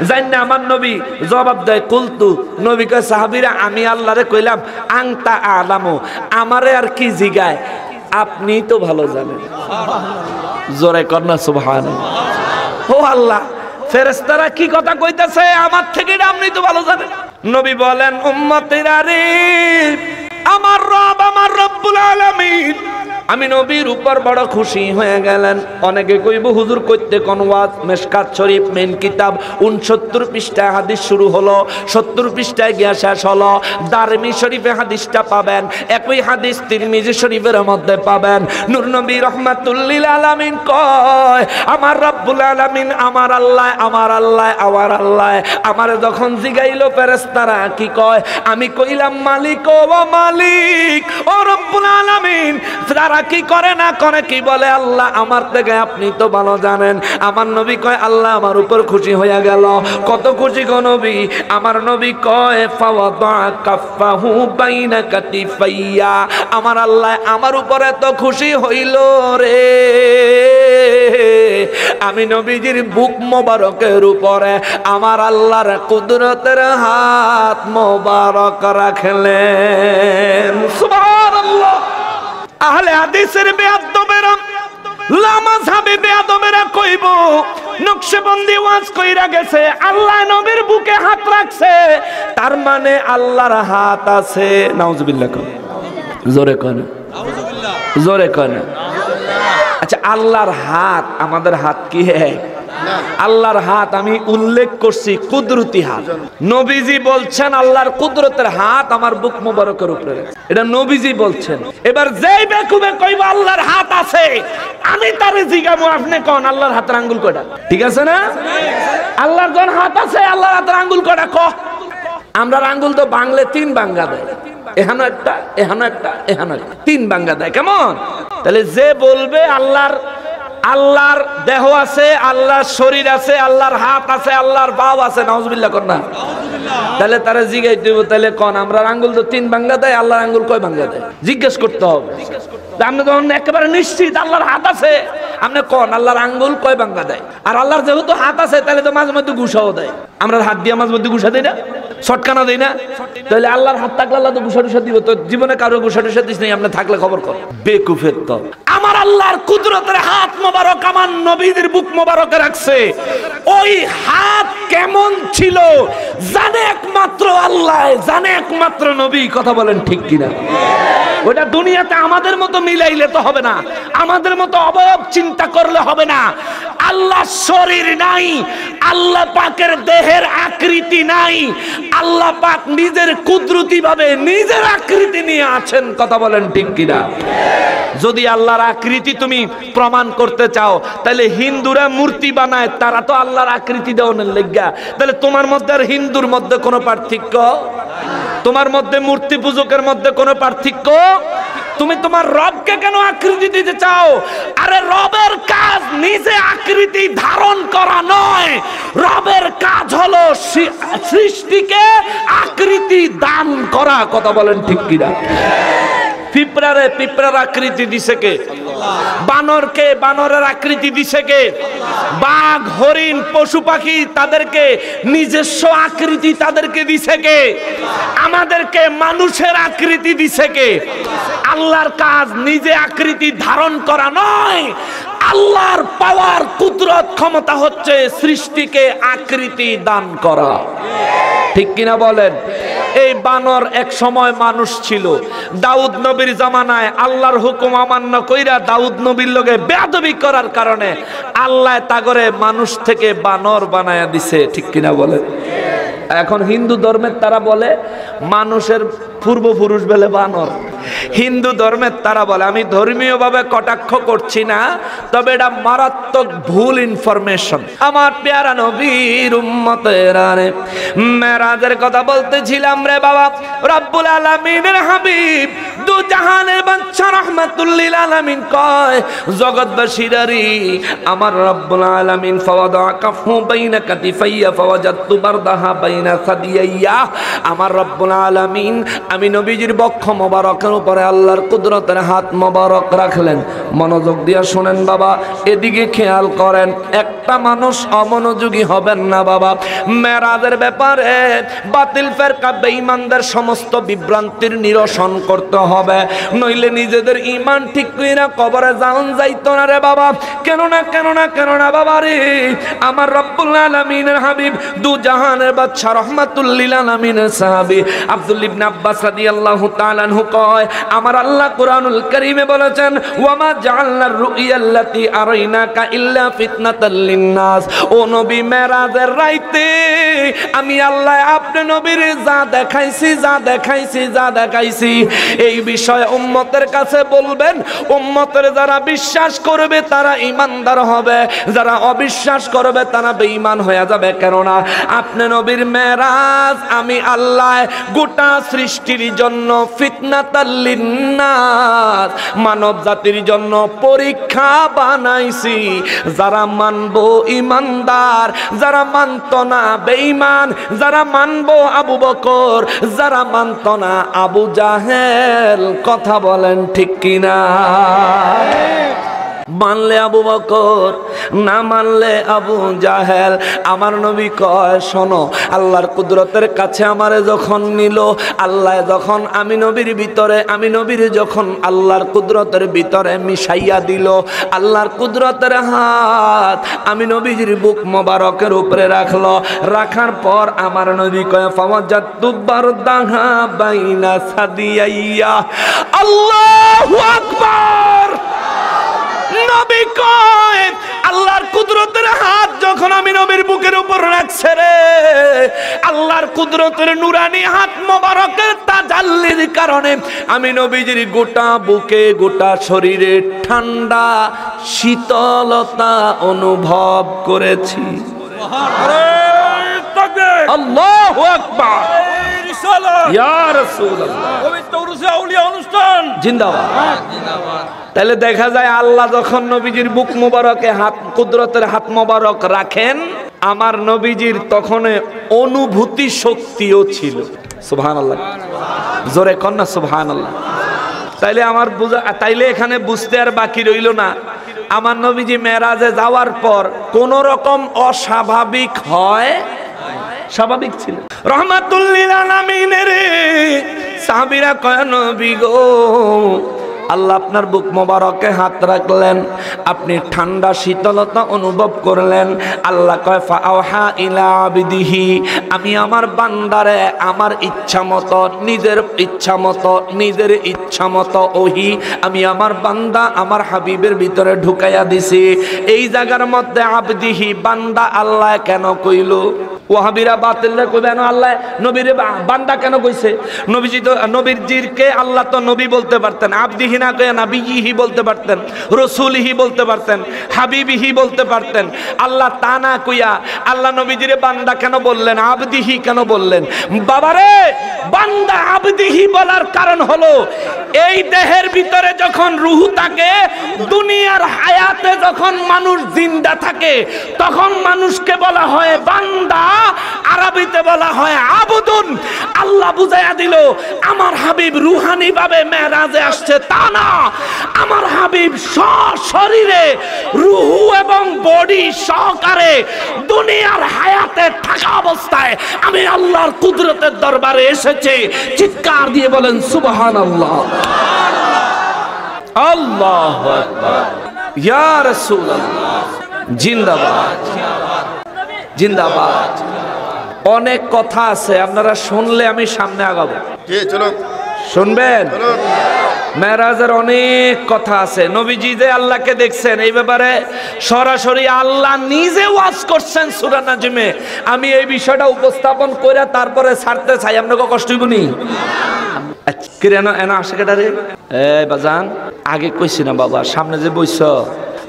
জানি না। আমার নবী জবাব দেয়, কুলতু, নবী কয় সাহাবীরা, আমি আল্লাহরে কইলাম আনতা আলামু, আমারে আর কি জিগায়, আপনি তো ভালো জানেন। জোরে কন্যা সুবহানাল্লাহ। ও আল্লাহ, ফেরেশতারা কি কথা কইতাছে আমার থেকে এটা আপনি তো ভালো জানেন। নবী বলেন, উম্মতেরা রে, আমার রব, আমার রব্বুল আলামিন আমি নবীর উপর বড় খুশি হয়ে গেলেন। অনেকে কইব হুজুর কইতে কোন ওয়াজ? মিশকাত শরীফ মেন কিতাব 69 পৃষ্ঠায় হাদিস শুরু হলো, 70 পৃষ্ঠায় গিয়া শেষ হলো। দারমি শরীফে হাদিসটা পাবেন, একই হাদিস তিরমিজি শরীফের মধ্যে পাবেন। নূর নবী রাহমাতুল লিল আলামিন কয়, আমার রব্বুল আলামিন, আমার আল্লাহ, আমার আল্লাহ, আমার আল্লাহ আমারে যখন জিগাইলো ফেরেশতারা কি কয়, আমি কইলাম মালিক, ও মালিক, ও রব্বুল আলামিন। তারা কি করে না করে, কি বলে, আল্লাহ আমার থেকে আপনি তো ভালো জানেন। আমার নবী কয়, আল্লাহ আমার উপর খুশি হইয়া গেল। কত খুশি গো নবী? আমার নবী কয়, ফাওয়াদা কাফাহু বাইনা কাতিফাইয়া, আমার আল্লাহ আমার উপরে এত খুশি হইল রে, আমি নবীজির বুক মোবারকের উপরে আমার আল্লাহর কুদরতের হাত মোবারক রাখলেন। সুবহানাল্লাহ। আহলে হাদিসের বেয়াদবেরা, লামাযহাবে বেয়াদবেরা কইব, নকশবন্দি ওয়াজ কইরা গেছে আল্লাহ নবীর বুকে হাত রাখছে, তার মানে আল্লাহর হাত আছে। নাউজুবিল্লাহ। জোরে কোন, জোরে কোন। আচ্ছা, আল্লাহর হাত আমাদের হাত কি এক? আল্লাহর হাত আমি উল্লেখ করছি কুদরতি হাত। নবীজি বলছেন আল্লাহর কুদরতের হাত আমার বুক মোবারকের উপরে, এটা নবীজি বলছেন। এবার যেই বেকুবে কইব আল্লাহর হাত আছে, আমি তারে জিগাবো, আপনি কোন আল্লাহর হাতের আঙ্গুল কয়টা? ঠিক আছে না? আল্লাহর কোন হাত আছে, আল্লাহর হাতের আঙ্গুল কয়টা ক? আমরা আঙ্গুল তো বাংলে 3 ভাঙ্গা দেয়, এখানে একটা, এখানে একটা, এখানে একটা, 3 ভাঙ্গা দেয়। কেমন? তাহলে যে বলবে আল্লাহর দেহ আছে, আল্লাহর শরীর আছে, আল্লাহর হাত আছে, আল্লাহর পাও আছে, নাউজুবিল্লাহ কর না, তাহলে তারা জিজ্ঞাসা দিব, তাহলে কোন আমরা আঙ্গুল তো 3 ভাঙ্গা দেয়, আল্লাহর আঙ্গুল কয় ভাঙ্গা দেয়? জিজ্ঞেস করতে হবে। আপনি যখন একেবারে নিশ্চিত আল্লাহর হাত আছে, আপনি কোন আল্লাহর আঙ্গুল কয় ভাঙ্গা দেয়? আর আল্লাহর যেহেতু হাত আছে, তাহলে তো মাঝে মধ্যে ঘুষাও দেয়। আমরা হাত দিয়ে মাঝে মধ্যে ঘুষা দেই না, শটকানা দেই না? তাহলে আল্লাহর হাত থাকলে আল্লাহ তো ঘুষা টুষা দিব। তো জীবনে কারো ঘুষা টুষা দিস নেই, আপনি থাকলে খবর কর। বেকুফের তো আমার আল্লাহর কুদরতের হাত মোবারক আমার নবীদের বুক মোবারকে রাখছে। ওই হাত কেমন ছিল জানে একমাত্র আল্লাহ, জানে একমাত্র নবী। কথা বলেন ঠিক কিনা? ওটা দুনিয়াতে আমাদের মতো মিলাইলে তো হবে না, আমাদের মতো অবয়ব চিন্তা করলে হবে না। আল্লাহ শরীর নাই, আল্লাহ পাকের দেহের আকৃতি নাই, আল্লাহ পাক নিজের কুদরতি ভাবে নিজের আকৃতি নিয়ে আছেন। কথা বলেন ঠিক কিনা? যদি আল্লাহর আকৃতি তুমি প্রমাণ করতে চাও, তাহলে হিন্দুরা মূর্তি বানায়, তারা তো আল্লাহর আকৃতি দেওয়ার লেগা। তাহলে তোমার মধ্যে আর হিন্দুর মধ্যে কোনো পার্থক্য? তোমার মধ্যে মূর্তি পূজকের মধ্যে কোনো পার্থক্য? তুমি তোমার রবকে কেন আকৃতি দিতে চাও? আরে রবের কাজ নিজে আকৃতি ধারণ করা নয়, রবের কাজ হলো সৃষ্টিকে আকৃতি দান করা। কথা বলেন ঠিক কিনা? পিঁপড়ারে পিঁপড়ার আকৃতি দিছে কে? বানরকে বানরের আকৃতি দিছে কে? বাঘ, হরিণ, পশু পাখি তাদেরকে নিজস্ব আকৃতি তাদেরকে দিছে কে? আমাদেরকে মানুষের আকৃতি দিছে কে? আল্লাহর কাজ নিজে আকৃতি ধারণ করা নয়, আল্লাহর পাওয়ার কুদরত ক্ষমতা হচ্ছে সৃষ্টিকে আকৃতি দান করা। ঠিক কিনা বলেন? এই বানর এক সময় মানুষ ছিল। দাউদ নবীর জামানায় আল্লাহর হুকুম অমান্য কইরা দাউদ নবীর লগে বেয়াদবি করার কারণে আল্লাহ তাগরে মানুষ থেকে বানর বানায়া দিছে, ঠিক কিনা বলে? এখন হিন্দু ধর্মের তারা বলে মানুষের পূর্বপুরুষ বলে বানর। হিন্দু ধর্মের তারা বলে, আমি ধর্মীয়ভাবে কটাক্ষ করছি না, তবে এটা মারাত্মক ভুল ইনফরমেশন। আমার প্যারা নবীর উম্মতেরা রে, মেরাজের কথা বলতেছিলাম রে বাবা। রব্বুল আলামিনের হাবিব দু জাহানের বাদশা রাহমাতুল লিল আলামিন কয়, জগৎবাসীরারি আমার রব্বুল আলামিন ফাওয়াদা কাফু বাইনা কাতিফাইয়া ফাওয়াজাতু বারদাহা বাইনা সাদিয়াইয়া। আমার রব্বুল আলামিন আমি নবীজির বক্ষ মোবারকের উপরে আল্লাহর কুদরতের হাত মোবারক রাখলেন। মনোযোগ দিয়ে শুনেন বাবা, এদিকে খেয়াল করেন, একটা মানুষ অমনোযোগী হবেন না বাবা। মেরাজের ব্যাপারে বাতিল ফেরকা বেঈমানদের সমস্ত বিভ্রান্তির নিরসন করতে হবে, নইলে নিজেদের ঈমান ঠিক কইরা কবরে যাওন যাইতো না রে বাবা। কেন না বাবা রে, আমার রব্বুল আলামিনের হাবিব দু জাহানের বাদশা রাহমাতুল লিল আলামিনের সাহাবী আব্দুল ইবনে আব্বাস রাদিয়াল্লাহু তাআলা আনহু কয়, আমার আল্লাহ কুরআনুল কারীমে বলেছেন, ওয়া মা জাআলনার রুইয়াল্লাতী আরাইনাকা ইল্লা ফিতনাতাল লিন্নাস। ও নবী, মেরাজের রাইতে আমি আল্লাহ আপনি নবীর যা দেখাইছি এই বিষয়ে উম্মতের কাছে বলবেন। উম্মতের যারা বিশ্বাস করবে তারা ঈমানদার হবে, যারা অবিশ্বাস করবে তারা বেঈমান হয়ে যাবে। কেননা আপনি নবীর মেরাজ আমি আল্লাহ গোটা সৃষ্টির জন্য ফিতনাতাল লিন্নাস, মানব জাতির জন্য পরীক্ষা বানাইছি। যারা মানবো ঈমানদার, যারা মানত না বেঈমান, যারা মানবো আবু বকর, যারা মানত না আবু জাহেল। কথা বলেন ঠিক কিনা? মানলে আবু বকর, না মানলে আবু জাহেল। আমার নবী কয়, শোনো, আল্লাহর কুদরতের কাছে আমারে যখন নিল, আল্লাহ যখন আমি নবীর যখন আল্লাহর কুদরতের ভিতরে মিশাইয়া দিল, আল্লাহর কুদরতের হাত আমি নবীজির বুক মোবারকের উপরে রাখলো। রাখার পর আমার নবী কয়, ফাওয়াজাতু বারদাহা বাইনা সাদিয়াইয়া। আল্লাহু আকবার। নবী কয়, আল্লাহর কুদরতের হাত যখন আমি নবীর বুকের উপর রাখছে রে, আল্লাহর কুদরতের নুরানি হাত মোবারকের তাজাল্লির কারণে আমি নবীজির গোটা বুকে গোটা শরীরে ঠান্ডা শীতলতা অনুভব করেছি। আল্লাহু আকবার। ইয়া রাসূলুল্লাহ। পবিত্র উরুসে আউলিয়া অনুষ্ঠান জিন্দাবাদ। তাহলে দেখা যায় আল্লাহ যখন নবীজির বুক মোবারকে হাত কুদরতের হাত মোবারক রাখেন, আমার নবীজির তখন অনুভূতি শক্তিও ছিল। সুবহানাল্লাহ, জোরে কন্যা সুবহানাল্লাহ। তাইলে এখানে বুঝতে আর বাকি রইল না, আমার নবীজি মেরাজে যাওয়ার পর কোন রকম অস্বাভাবিক হয়, স্বাভাবিক ছিল। রহমাতুল লিল আলামিনের সাহাবীরা কয়, নবী গো, আল্লাহ আপনার বুক মোবারকে হাত রাখলেন, আপনি ঠান্ডা শীতলতা অনুভব করলেন। আল্লাহ কয়, ফাআওহা ইলা আবদিহি, আমি আমার বান্দারে আমার ইচ্ছা মতো নিজের ইচ্ছা মতো ওহি আমি আমার বান্দা আমার হাবিবের ভিতরে ঢুকাইয়া দিছি। এই জায়গার মধ্যে আবদিহি বান্দা আল্লাহ কেন কইল? ওয়াহাবিরা বাতিলরা কইবেন আল্লাহ নবীর বান্দা কেন কইছে? নবীজি তো নবীজিরকে আল্লাহ তো নবী বলতে পারতেন, আবদিহি না কইয়া নাবিয়িহি বলতে পারতেন, রাসূলিহি বলতে পারতেন, হাবিবিহি বলতে পারতেন। আল্লাহ তা না কইয়া আল্লাহ নবীজিরে বান্দা কেন বললেন, আবদিহি কেন বললেন? বাবারে, বান্দা আবদিহি বলার কারণ হলো এই দেহের ভিতরে যখন রূহ থাকে, দুনিয়ার হায়াতে যখন মানুষ জিন্দা থাকে, তখন মানুষকে বলা হয় বান্দা, আরবিতে বলা হয় আবুদুন। আল্লাহ বুঝাইয়া দিল আমার হাবিব রুহানি ভাবে মেরাজে আসছে তা না, আমার হাবিব সশরীরে রূহ এবং বডি সহকারে দুনিয়ার হায়াতে থাকা অবস্থায় আমি আল্লাহর কুদরতের দরবারে এসেছে। চিৎকার দিয়ে বলেন সুবহানাল্লাহ। আল্লাহু আকবার। ইয়া রাসূলুল্লাহ জিন্দাবাদ জিন্দাবাদ। অনেক কথা আছে, আপনারা শুনলে আমি সামনে আগাবো। চলো শুনবেন? মেরাজের অনেক কথা আছে। নবীজি যে আল্লাহকে দেখছেন এই ব্যাপারে সরাসরি আল্লাহ নিজে ওয়াজ করছেন সূরা নাজমে। আমি এই বিষয়টা উপস্থাপন করে তারপরে ছাড়তে চাই, আপনাকে কষ্ট হইব নি? বাজান আগে কইছি না বাবা, সামনে যে বইছ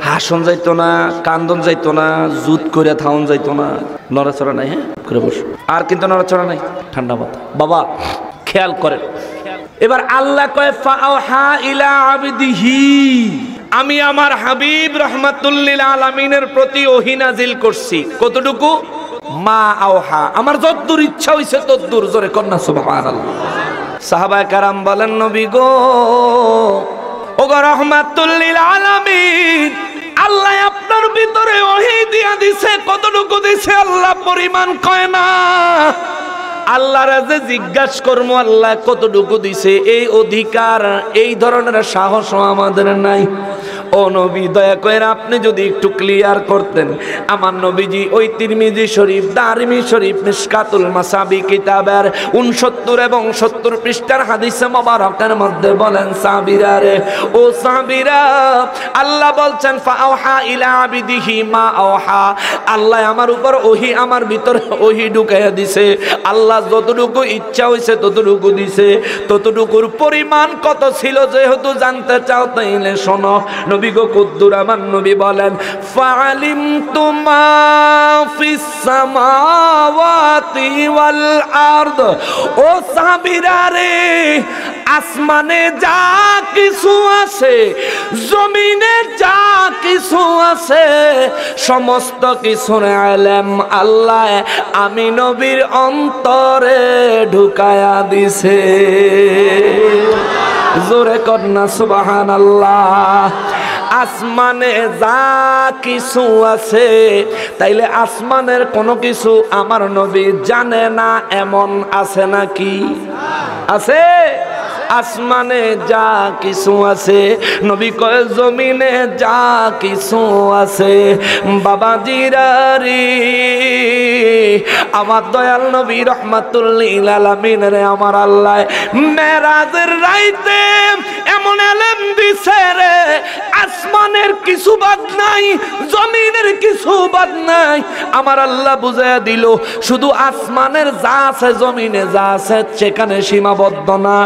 হাসন যাইতো না, কান্দন যাইতো না, জুত করে থাউন যাইতো না, নড়াচড়া নাই। হ্যাঁ করে বসো, আর কিন্তু নড়াচড়া নাই, ঠান্ডা মাথা। বাবা খেয়াল করেন, এবার আল্লাহ কয় ফাআহা ইলা আবদিহি, আমি আমার হাবিব রাহমাতুল্লিল আলামিনের প্রতি ওহী নাজিল করছি। কতটুকু? মা আওহা, আমার যতদূর ইচ্ছা হইছে ততদূর। জোরে কন্যা সুবহানাল্লাহ। সাহাবায়ে কেরাম বলেন, নবী গো, ওগো রাহমাতুল্লিল আলামিন, আল্লাহ আপনার ভিতরে ওহী দিয়া দিছে। কতটুকু দিছে আল্লাহ পরিমাণ কয় না। আল্লাহর যে জিজ্ঞাসা করবো আল্লাহ কতটুকু দিছে, এই অধিকার এই ধরনের সাহস আমাদের নাই। ও নবী, দয়া করে আপনি যদি একটু ক্লিয়ার করতেন। আমার নবীজি ওই তিরমিজি শরীফ, দারিমি শরীফ, মিশকাতুল মাসাবি কিতাবের 69 এবং 70 পৃষ্ঠার হাদিসে মোবারকের মধ্যে বলেন, সাহাবীরা রে, ও সাহাবীরা, আল্লাহ বলছেন ফাআহা ইলা আবিদিহি মা আওহা, আল্লাহ আমার উপর ওহী, আমার ভিতরে ওহী ঢুকাইয়া দিছে। আল্লাহ যতটুকু ইচ্ছা হইছে ততটুকু দিছে। ততটুকুর পরিমাণ কত ছিল যেহেতু জানতে চাও তাইলে শোনো। নবী গো কুদ্দুর, আমার নবী বলেন ফাআলিমতু মা ফিস সামাওয়াতি ওয়াল আরদ, ও সাহাবীরা রে, আসমানে যা কিছু আছে, জমিনে যা কিছু আছে, সমস্ত কিছুর ইলম আল্লাহ আমি নবীর অন্তরে ঢুকায়া দিছে। জোরে কন্যা সুবহানাল্লাহ। আসমানে যা কিছু আছে, তাইলে আসমানের কোনো কিছু আমার নবী জানে না এমন আছে নাকি? আছে। আসমানে যা কিছু আছে, নবী কয় জমিনে যা কিছু আছে। বাবাজিরা রে, আমার দয়াল নবী রাহমাতুল্লিল আলামিন রে, আমার আল্লাহ মেরাজের রাইতে এমন ইলম দিছে রে, আসমানের কিছু বাদ নাই, জমিনের কিছু বাদ নাই। আমার আল্লাহ বুঝাইয়া দিল, শুধু আসমানের যা আছে, জমিনে যা আছে সেখানে সীমাবদ্ধ না।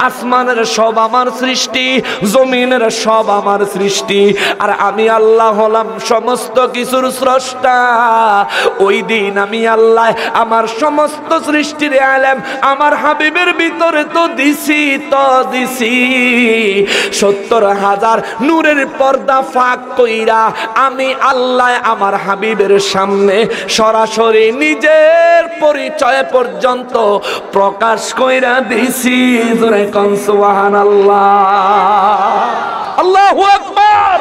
আসমানের সব আমার সৃষ্টি, জমিনের সব আমার সৃষ্টি, আর আমি আল্লাহ হলাম সমস্ত কিছুর স্রষ্টা। ওই দিন আমি আল্লাহ আমার সমস্ত সৃষ্টির ইলম আমার হাবিবের ভিতরে তো দিছি, তো দিছি। 70,000 নূরের পর্দা ফাঁক কইরা আমি আল্লাহ আমার হাবিবের সামনে সরাসরি নিজের পরিচয় পর্যন্ত প্রকাশ কইরা দিছি। জোরে কোন সুবহানাল্লাহ, আল্লাহু আকবার।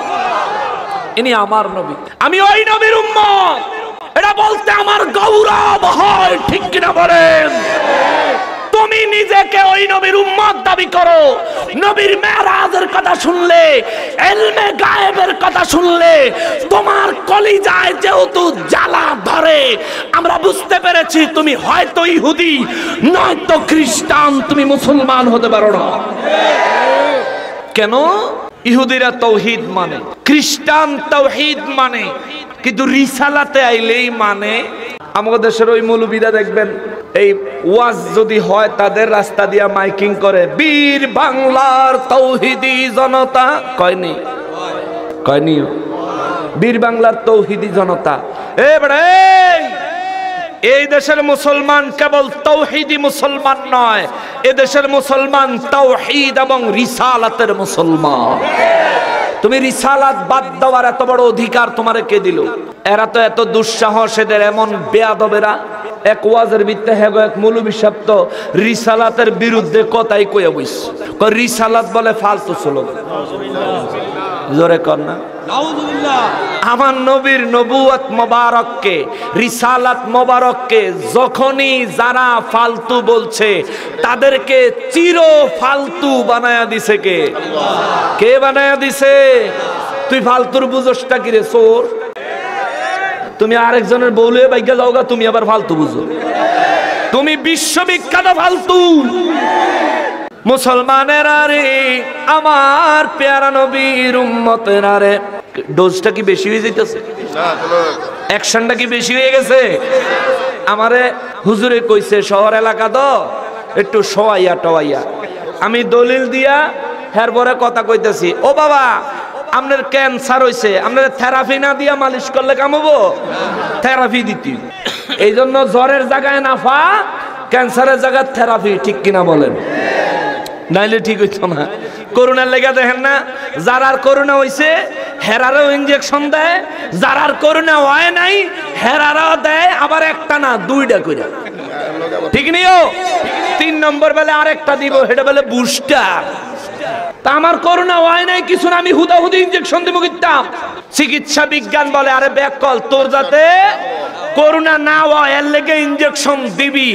ইনি আমার নবী, আমি ওই নবীর উম্মত। এটা বলতে আমার গৌরব হয়, ঠিক কিনা বলেন? তুমি নিজেকে ওই নবীর উম্মত দাবি করো। নবীর মেরাজের কথা শুনলে, ইলমে গায়েবের কথা শুনলে তোমার কলিজায় যেহেতু জ্বালা ধরে, আমরা বুঝতে পেরেছি তুমি হয়তো ইহুদি নয়তো খ্রিস্টান, তুমি মুসলমান হতে পারো না। কেন? ইহুদিরা তাওহীদ মানে, খ্রিস্টান তাওহীদ মানে, কিন্তু রিসালাতে আইলেই মানে। আমাদের দেশের ওই মৌলবীরা দেখবেন, এই ওয়াজ যদি হয় তাদের রাস্তা দিয়া মাইকিং করে, বীর বাংলার তাওহীদি জনতা, কয়নি? কয়নি? বীর বাংলার তাওহীদি জনতা। এই দেশের মুসলমান কেবল তাওহীদি মুসলমান নয়, এ দেশের মুসলমান তাওহীদ এবং রিসালাতের মুসলমান। তুমি রিসালাত বাদ দেওয়ার এত বড় অধিকার তোমারে কে দিল? এরা তো এত দুঃসাহস, এদের এমন বেয়াদবেরা। এক ওয়াজের ভিত্তে হেগো এক মৌলবী সাহেব তো রিসালাতের বিরুদ্ধে কথাই কইয়া বইস, রিসালাত বলে ফালতু স্লোগান। জোরে কর না নাউজুবিল্লাহ। আমার নবীর নবুয়ত মোবারককে, রিসালাত মোবারককে যখনই যারা ফালতু বলছে তাদেরকে চির ফালতু বানায়া দিছে কে? কে বানায়া দিছে? তুই ফালতুর বুঝসটা কি রে চোর? তুমি আরেকজনের বউলে বাইকা যাওগা, তুমি আবার ফালতু বুঝো, তুমি বিশ্ববিখ্যাত ফালতু। মুসলমানেরা রে, আমার পেয়ারা নবীর উম্মতেরা রে, ডোজটা কি বেশি হয়ে যাইতেছে? অ্যাকশনটা কি বেশি হয়ে গেছে? আমারে হুজুরে কইছে শহর এলাকা তো একটু শোয়াইয়া টওয়াইয়া, আমি দলিল দিয়া হের পরে কথা কইতেছি, ও বাবা আপনার ক্যান্সার হইছে, আপনার থেরাপি না দিয়া মালিশ করলে কামাবো? থেরাপি দিতি। এই জন্য জ্বরের জায়গায় নাফা, ক্যান্সারের জায়গায় থেরাপি, ঠিক কিনা বলেন? নাইলে ঠিক হইতো না। করোনার লেগে দেখেন না, যারার করোনা হইছে হেরারও ইনজেকশন দেয়, যারার করোনা হয় নাই হেরারও দেয়, আবার একটা না দুইটা করে, ঠিক নিও। 3 নম্বর বেলে আরেকটা দিব, সেটা বলে বুস্টার। তা আমার করোনা হয় নাই কিছু না, আমি হুদাহুদি ইনজেকশন দিব কিতাম। চিকিৎসা বিজ্ঞান বলে আরে ব্যাকল, তোর যাতে করোনা না হয় এর লেগে ইনজেকশন দিবি।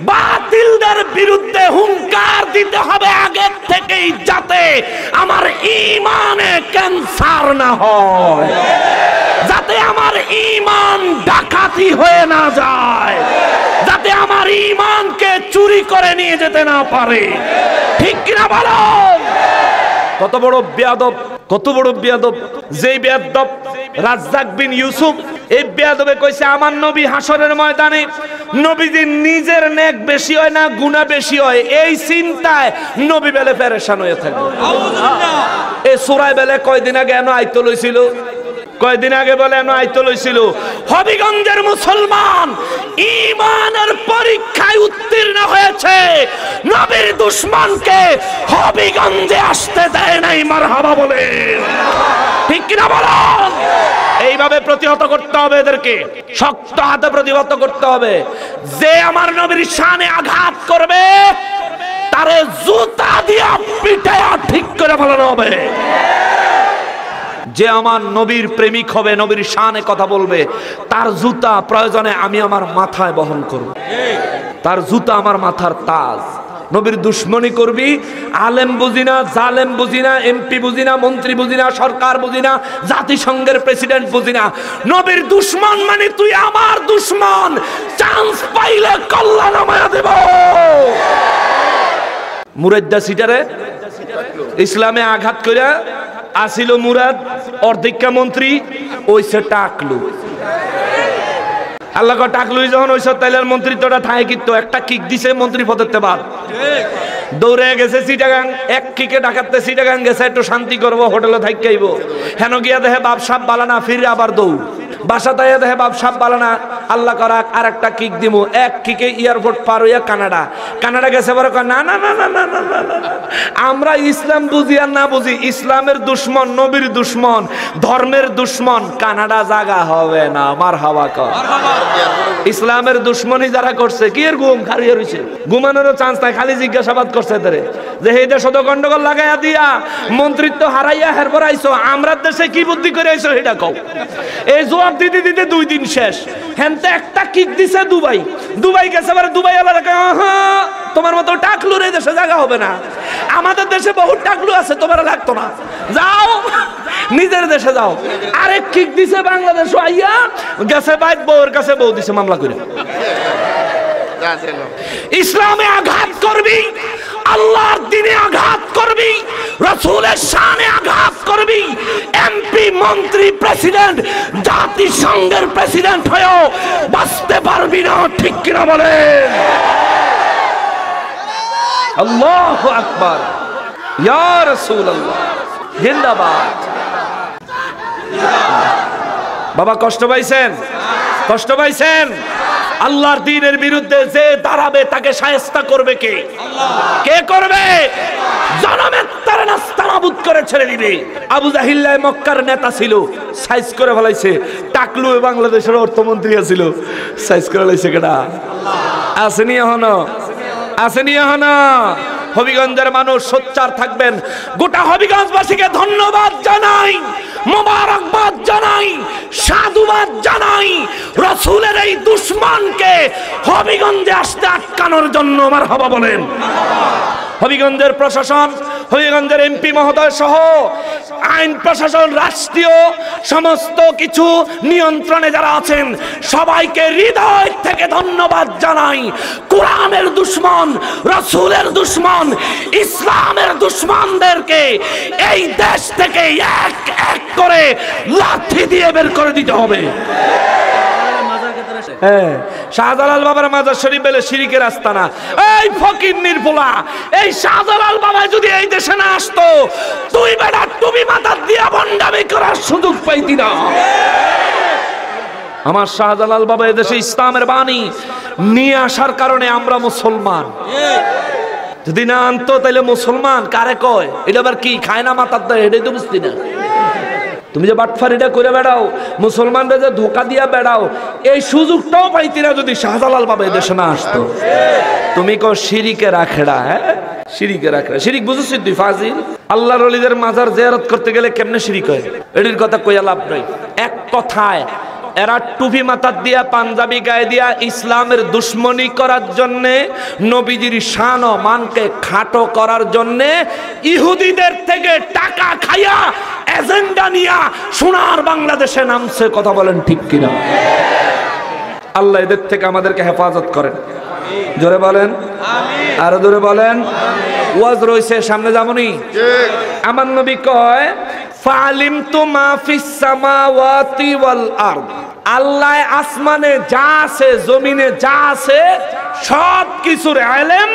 বাতিলদের বিরুদ্ধে হুঙ্কার দিতে হবে আগে থেকেই, যাতে আমার ঈমানে ক্যান্সার না হয়, যাতে আমার ঈমান ডাকাতি হয়ে না যায়, যাতে আমার ঈমানকে চুরি করে নিয়ে যেতে না পারে, ঠিক কিনা বলো? কত বড় বেয়াদব, কত বড় বেয়াদব! যেই বেয়াদব রাজ্জাক বিন ইউসুফ, এই বেয়াদবে কইছে আমার নবী হাসরের ময়দানে নবীজির নিজের নেক বেশি হয় না গুনাহ বেশি হয়, এই চিন্তায় নবী বেলে পেরেশান হয়ে থাকবে। এই সূরা বেলে কয়দিন আগে এনো আইতো লইছিল, কয়দিন আগে বলে এনো আইতো লইছিল, হবিগঞ্জের মুসলমান ঈমানের পরীক্ষায় উত্তীর্ণ হয়েছে, নবীর দুশমনকে হবিগঞ্জে আসতে দেয় নাই। মারহাবা বলেন, ঠিক কিনা বলেন? এইভাবে প্রতিহত করতে হবে, এদেরকে শক্ত হাতে প্রতিহত করতে হবে। যে আমার নবীর শানে আঘাত করবে তারে জুতা দিয়া পিটায়া ঠিক করে ফেলানো হবে। যে আমার নবীর প্রেমিক হবে, নবীর শানে কথা বলবে, তার জুতা প্রয়োজনে আমি আমার মাথায় বহন করব, তার জুতা আমার মাথার তাজ। নবীর দুশ্মনী করবি, আলেম বুঝিনা, জালেম বুঝিনা, এমপি বুঝিনা, মন্ত্রী বুঝিনা, সরকার বুঝিনা, জাতিসংঘের প্রেসিডেন্ট বুঝিনা, নবীর দুশ্মন মানে তুই আমার দুশ্মন, চান্স পাইলে কল্লা নামায়া দেব। মুরাদ্দা সিটারে ইসলামে আঘাত কইরা আসিল মুরাদ, অর্ধেকা মন্ত্রী ওইসে টাকলু। আল্লাহ টাকলুই যখন ওইসব তাইলের মন্ত্রিত্বটা থাকে, কিন্তু একটা কিক দিছে মন্ত্রী পদের বাদ, দৌড়ে গেছে চিটাগাং, এক কিকে ডাকাতে চিটাগাং গেছে, একটু শান্তি করবো, হোটেলে থাইকাইব, হেন গিয়া দেখে বাপ সাপ বালানা, ফিরে আবার দৌড়, বাসা তাইয়া দেখে বাপ সাপ বালানা, আল্লাহ করাক আর একটা কিক দিমু, এক কিকে এয়ারপোর্ট পার হইয়া কানাডা, কানাডা গেছে বড় না না না না না না না, আমরা ইসলাম বুঝি আর না বুঝি, ইসলামের দুশ্মন, নবীর দুশ্মন, ধর্মের দুশ্মন, কানাডা জায়গা হবে না। মারহাবা কর। ইসলামের দুশ্মনী যারা করছে, কি এর ঘুম খারিয়ে রইছে, ঘুমানোরও চান্স নাই, খালি জিজ্ঞাসাবাদ করছে তারে যে এই দেশে তো গন্ডগোল লাগাইয়া দিয়া মন্ত্রিত্ব হারাইয়া হেরপর আইছো, আমরা দেশে কি বুদ্ধি করে আইছো সেটা কও। এই জবাব দিতে দিতে 2 দিন শেষ। হেনতে একটা কিক দিছে দুবাই, দুবাই গেছে এবারে দুবাই আবার তোমার মতো টাকলুর এই দেশে জায়গা হবে না, আমাদের দেশে বহুত টাকলু আছে, তোমার লাগতো না, যাও নিজের দেশে যাও। আরেক কিক দিছে বাংলাদেশ আইয়া গেছে বাইক, বউর কাছে বউ দিছে মামলা করে। ইসলামে আঘাত করবি, আল্লাহর দ্বীনে আঘাত করবি, রাসূলের শানে আঘাত করবি, এমপি মন্ত্রী প্রেসিডেন্ট জাতিসংঘের প্রেসিডেন্ট হয়েও বাঁচতে পারবি না, ঠিক কিনা বলেন? আল্লাহু আকবার, ইয়া রাসূলুল্লাহ, জিন্দাবাদ। বাবা কষ্ট পাইছেন, কষ্ট পাইছেন? আল্লাহর দ্বীনের বিরুদ্ধে যে দাঁড়াবে তাকে শায়েস্তা করবে কে? কে করবে? জনমের তারা নাস্তানাবুদ করে ছেড়ে দিবে। আবু জাহিল মক্কার নেতা ছিল, সাইজ করে ফেলাইছে। টাকলু বাংলাদেশের অর্থমন্ত্রী ছিল, সাইজ করে ফেলাইছে কেডা? আসেনি এখনো, আসেনি এখনো? হবিগঞ্জের মানুষ সোচ্চার থাকবেন। গোটা হবিগঞ্জবাসীকে ধন্যবাদ জানাই, মোবারকবাদ জানাই, সাধুবাদ জানাই রাসূলের এই দুশমনকে হবিগঞ্জে আসতে আটকানোর জন্য। মারহাবা বলেন। হবিগঞ্জের প্রশাসন, হবিগঞ্জের এমপি মহোদয় সহ আইন প্রশাসন, রাষ্ট্রীয় সমস্ত কিছু নিয়ন্ত্রণে যারা আছেন সবাইকে হৃদয় থেকে ধন্যবাদ জানাই। কোরআনের দুশমন, রাসূলের দুশমন, ইসলামের দুশমনদেরকে এই দেশ থেকে এক এক করে লাঠি দিয়ে বের করে দিতে হবে। শাহজালাল বাবার মাজার শরীফ বলে শিরিকের আস্তানা। এই ফকির নির্ভোলা, এই শাহজালাল বাবা যদি এই দেশে না আসতো তুই বেটা টুপি মাথা দিয়া ভণ্ডামি করার সুযোগ পাইতি না। আমার শাহজালাল বাবা এদেশে ইসলামের বাণী নিয়ে আসার কারণে আমরা মুসলমান। যদি না আনতো তাহলে মুসলমান কারে কয়? এটা আবার কি খায় না মাথার দেয়? এটাই তো বুঝতি না। তুমি যে বাটফারিটা করে বেড়াও, মুসলমানরা যে ধোকা দিয়া বেড়াও, এই সুযোগটাও পাইতি না যদি শাহজালাল বাবা এদেশে না আসতো। তুমি কো শিরিকে রাখেড়া, হ্যাঁ শিরিকে রাখেড়া। শিরিক বুঝছিস তুই ফাজিল? আল্লাহর ওলিদের মাজার জিয়ারত করতে গেলে কেমনে শিরিক হয় এটির কথা কইয়া লাভ নাই। এক কথায় এরা টুপি মাথার দিয়া পাঞ্জাবি গায়ে দিয়া ইসলামের দুশ্মনী করার জন্যে, নবীজির শান ও মানকে খাটো করার জন্যে ইহুদিদের থেকে টাকা খাইয়া এজেন্ডা নিয়া সোনার বাংলাদেশে নামছে। কথা বলেন ঠিক কিনা? আল্লাহ এদের থেকে আমাদেরকে হেফাজত করেন। জোরে বলেন আমিন, আরো জোরে বলেন। ওয়াজ রইছে, সামনে যাবনি। আমার নবী কয় ফালিমতু মা ফিস সামাওয়াতি ওয়াল আরদ, আল্লাহ আসমানে যা আছে জমিনে যা আছে সব কিছুর ইলম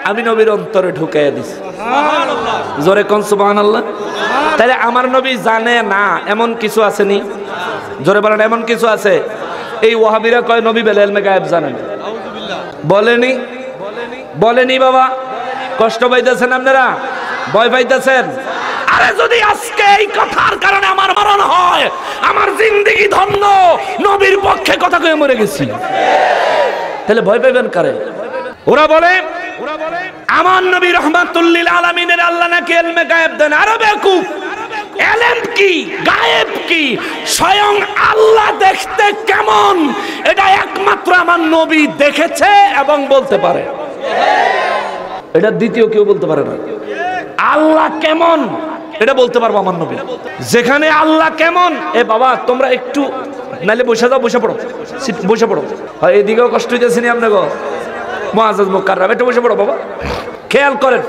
আমি নবীর অন্তরে ঢুকাইয়া দিছি। সুবহানাল্লাহ, জোরে কোন সুবহানাল্লাহ। তাহলে আমার নবী জানে না এমন কিছু আছে নি? জোরে বলেন এমন কিছু আছে? এই ওয়াহাবিরা কয় নবী বেল ইলমে গায়েব জানেন। বলেনি, বলেনি বাবা। কষ্ট পাইতেছেন আপনারা, ভয় পাইতেছেন? আরে যদি আজকে এই কথার কারণে আমার মরণ হয়, আমার জিন্দেগি ধন্য, নবীর পক্ষে কথা কয়ে মরে গেছি, তাহলে ভয় পাইবেন কারে? ওরা বলে আমার নবী রাহমাতুল লিল আলামিনের আল্লাহ নাকি ইলমে গায়েব দেন। আরে বেকুফ, ইলম কি গায়েব কি স্বয়ং আল্লাহ দেখতে কেমন এটা একমাত্র আমার নবী দেখেছে এবং বলতে পারে। এটা দ্বিতীয় কেউ বলতে পারে না। আল্লাহ কেমন এটা বলতে পারবো আমার নবী। যেখানে আল্লাহ কেমন, এ বাবা তোমরা একটু নাইলে বসে যাও, বসে পড়ো, বসে পড়ো। হয় এদিকেও কষ্ট হইতেছে নি আপনাকে? মুআজ্জাজ মুকাররম, একটু বসে পড়ো বাবা। খেয়াল করেন,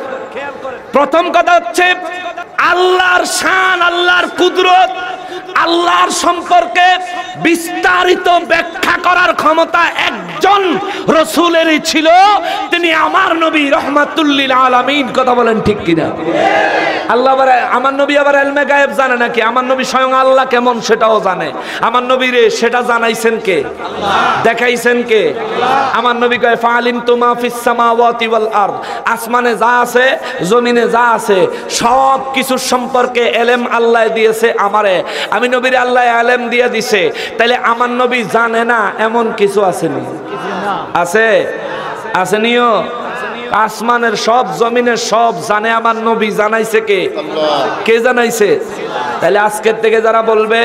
প্রথম কথা হচ্ছে আল্লাহর শান, আল্লাহর কুদরত, আল্লাহর সম্পর্কে বিস্তারিত ব্যাখ্যা করার ক্ষমতা একজন রাসূলেরই ছিল, তিনি আমার নবী রাহমাতুল লিল আলামিন। কথা বলেন ঠিক কিনা? আল্লাহ আবার আমার নবী আবার ইলমে গায়েব জানে নাকি? আমার নবী স্বয়ং আল্লাহ কেমন সেটাও জানে। আমার নবীরে সেটা জানাইছেন কে? দেখাইছেন কে? আমার নবী কয় ফালিমতু মা ফিস সামাওয়াতি ওয়াল আরদ, আসমানে যা আছে জমিনে যা আছে সব কিছুর সম্পর্কে ইলম আল্লাহ দিয়েছে আমারে। আমি নবীর আল্লাহ ইলম দিয়ে দিছে, তাহলে আমার নবী জানে না এমন কিছু আসেনি? আছে, আসেনিও। আসমানের সব জমিনের সব জানে আমার নবী। জানাইছে কে? কে জানাইছে? তাহলে আজকের থেকে যারা বলবে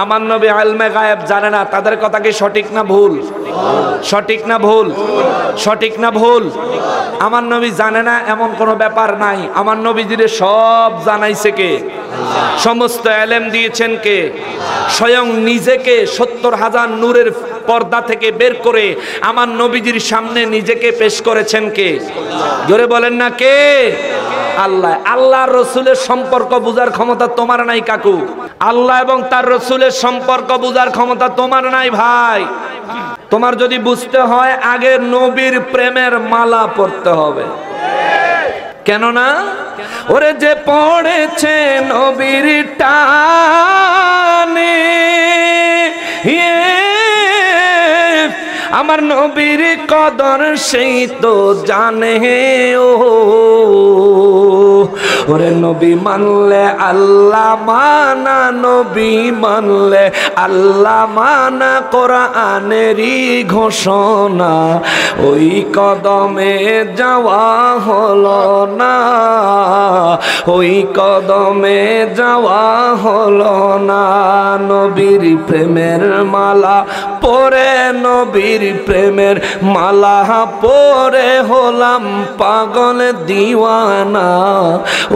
আমার নবী ইলমে গায়েব জানে না, তাদের কথা কি সঠিক না ভুল? সঠিক না ভুল? সঠিক না ভুল? আমার নবী জানে না এমন কোনো ব্যাপার নাই। আমার নবীজিরে সব জানাইছে কে? সমস্ত ইলম দিয়েছেন কে? স্বয়ং নিজেকে ৭০,০০০ নূরের পর্দা থেকে বের করে আমার নবীজির সামনে নিজেকে পেশ করেছেন কে? জোরে বলেন না কে? আল্লাহ। আল্লাহর রসুলের সম্পর্ক বুঝার ক্ষমতা তোমার নাই কাকু। আল্লাহ এবং তার রসুলের সম্পর্ক বুঝার ক্ষমতা তোমার নাই ভাই। তোমার যদি বুঝতে হয় আগে নবীর প্রেমের মালা পড়তে হবে। কেননা ওরে যে পড়েছে নবীর টানে, আমার নবীর কদর সেই তো জানে। ও ওরে নবী মানলে আল্লাহ মানা, নবী মানলে আল্লাহ মানা, কোরআনেরই ঘোষণা, ওই কদমে যাওয়া হলো না, ওই কদমে যাওয়া হলো না। নবীর প্রেমের মালা পরে নবীর প্রেমের মালা পরে হলাম পাগল দিওয়ানা,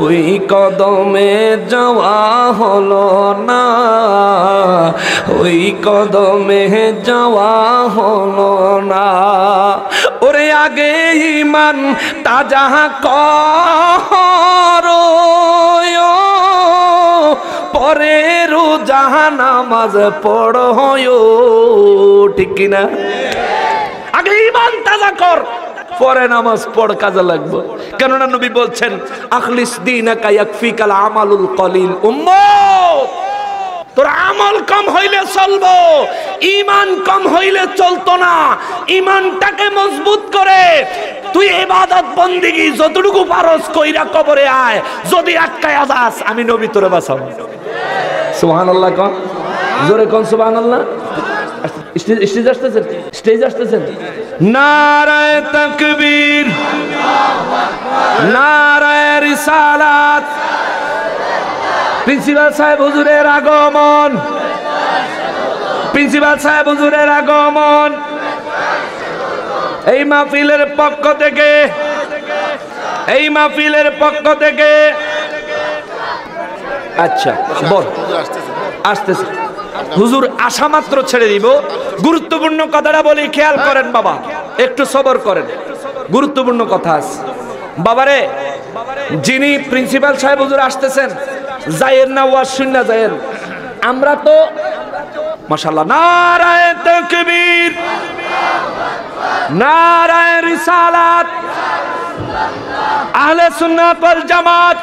ওই কদমে যাওয়া হলো না, ওই কদমে যাওয়া হলো না। ওরে আগে ঈমান তাজা করো, পরে রোজা নামাজ পড়ো, ঠিক কিনা? আগে ঈমান তাজা কর, পরে নামাজ পড়, কাজে লাগবে। কেননা নবী বলছেন আখলিস দীনাকা ইয়াকফিকাল আমালুল কলিল। উম্মত, তোর আমল কম হইলে চলবো, ঈমান কম হইলে চলতো না। ঈমানটাকে মজবুত করে তুই ইবাদত বন্দেগী যতটুকু পারস কইরা কবরে আয়, যদি আটকায়া যাস আমি নবী তোরে বাঁচাবো। সুবহানাল্লাহ কোন, জোরে কোন সুবহানাল্লাহ। স্টেজ আসতেছেন। নারায়ে তাকবীর, নারায়ে রিসালাত। প্রিন্সিপাল সাহেব হুজুরের আগমন, প্রিন্সিপাল সাহেব হুজুরের আগমন। এই মাহফিলের পক্ষ থেকে, এই মাহফিলের পক্ষ থেকে। আচ্ছা বল, আসতেছে হুজুর, আসা মাত্র ছেড়ে দিব। গুরুত্বপূর্ণ কথাটা বলি, খেয়াল করেন বাবা, একটু সবর করেন, গুরুত্বপূর্ণ কথা আছে। বাবারে, যিনি প্রিন্সিপাল সাহেব হুজুর আসতেছেন, যায়েন না ওয়াজ শুননা যায়েন। আমরা তো মাশাআল্লাহ, নারায়ে তাকবীর, নারায়ে রিসালাত, আহলে সুন্নাত ওয়াল জামাত।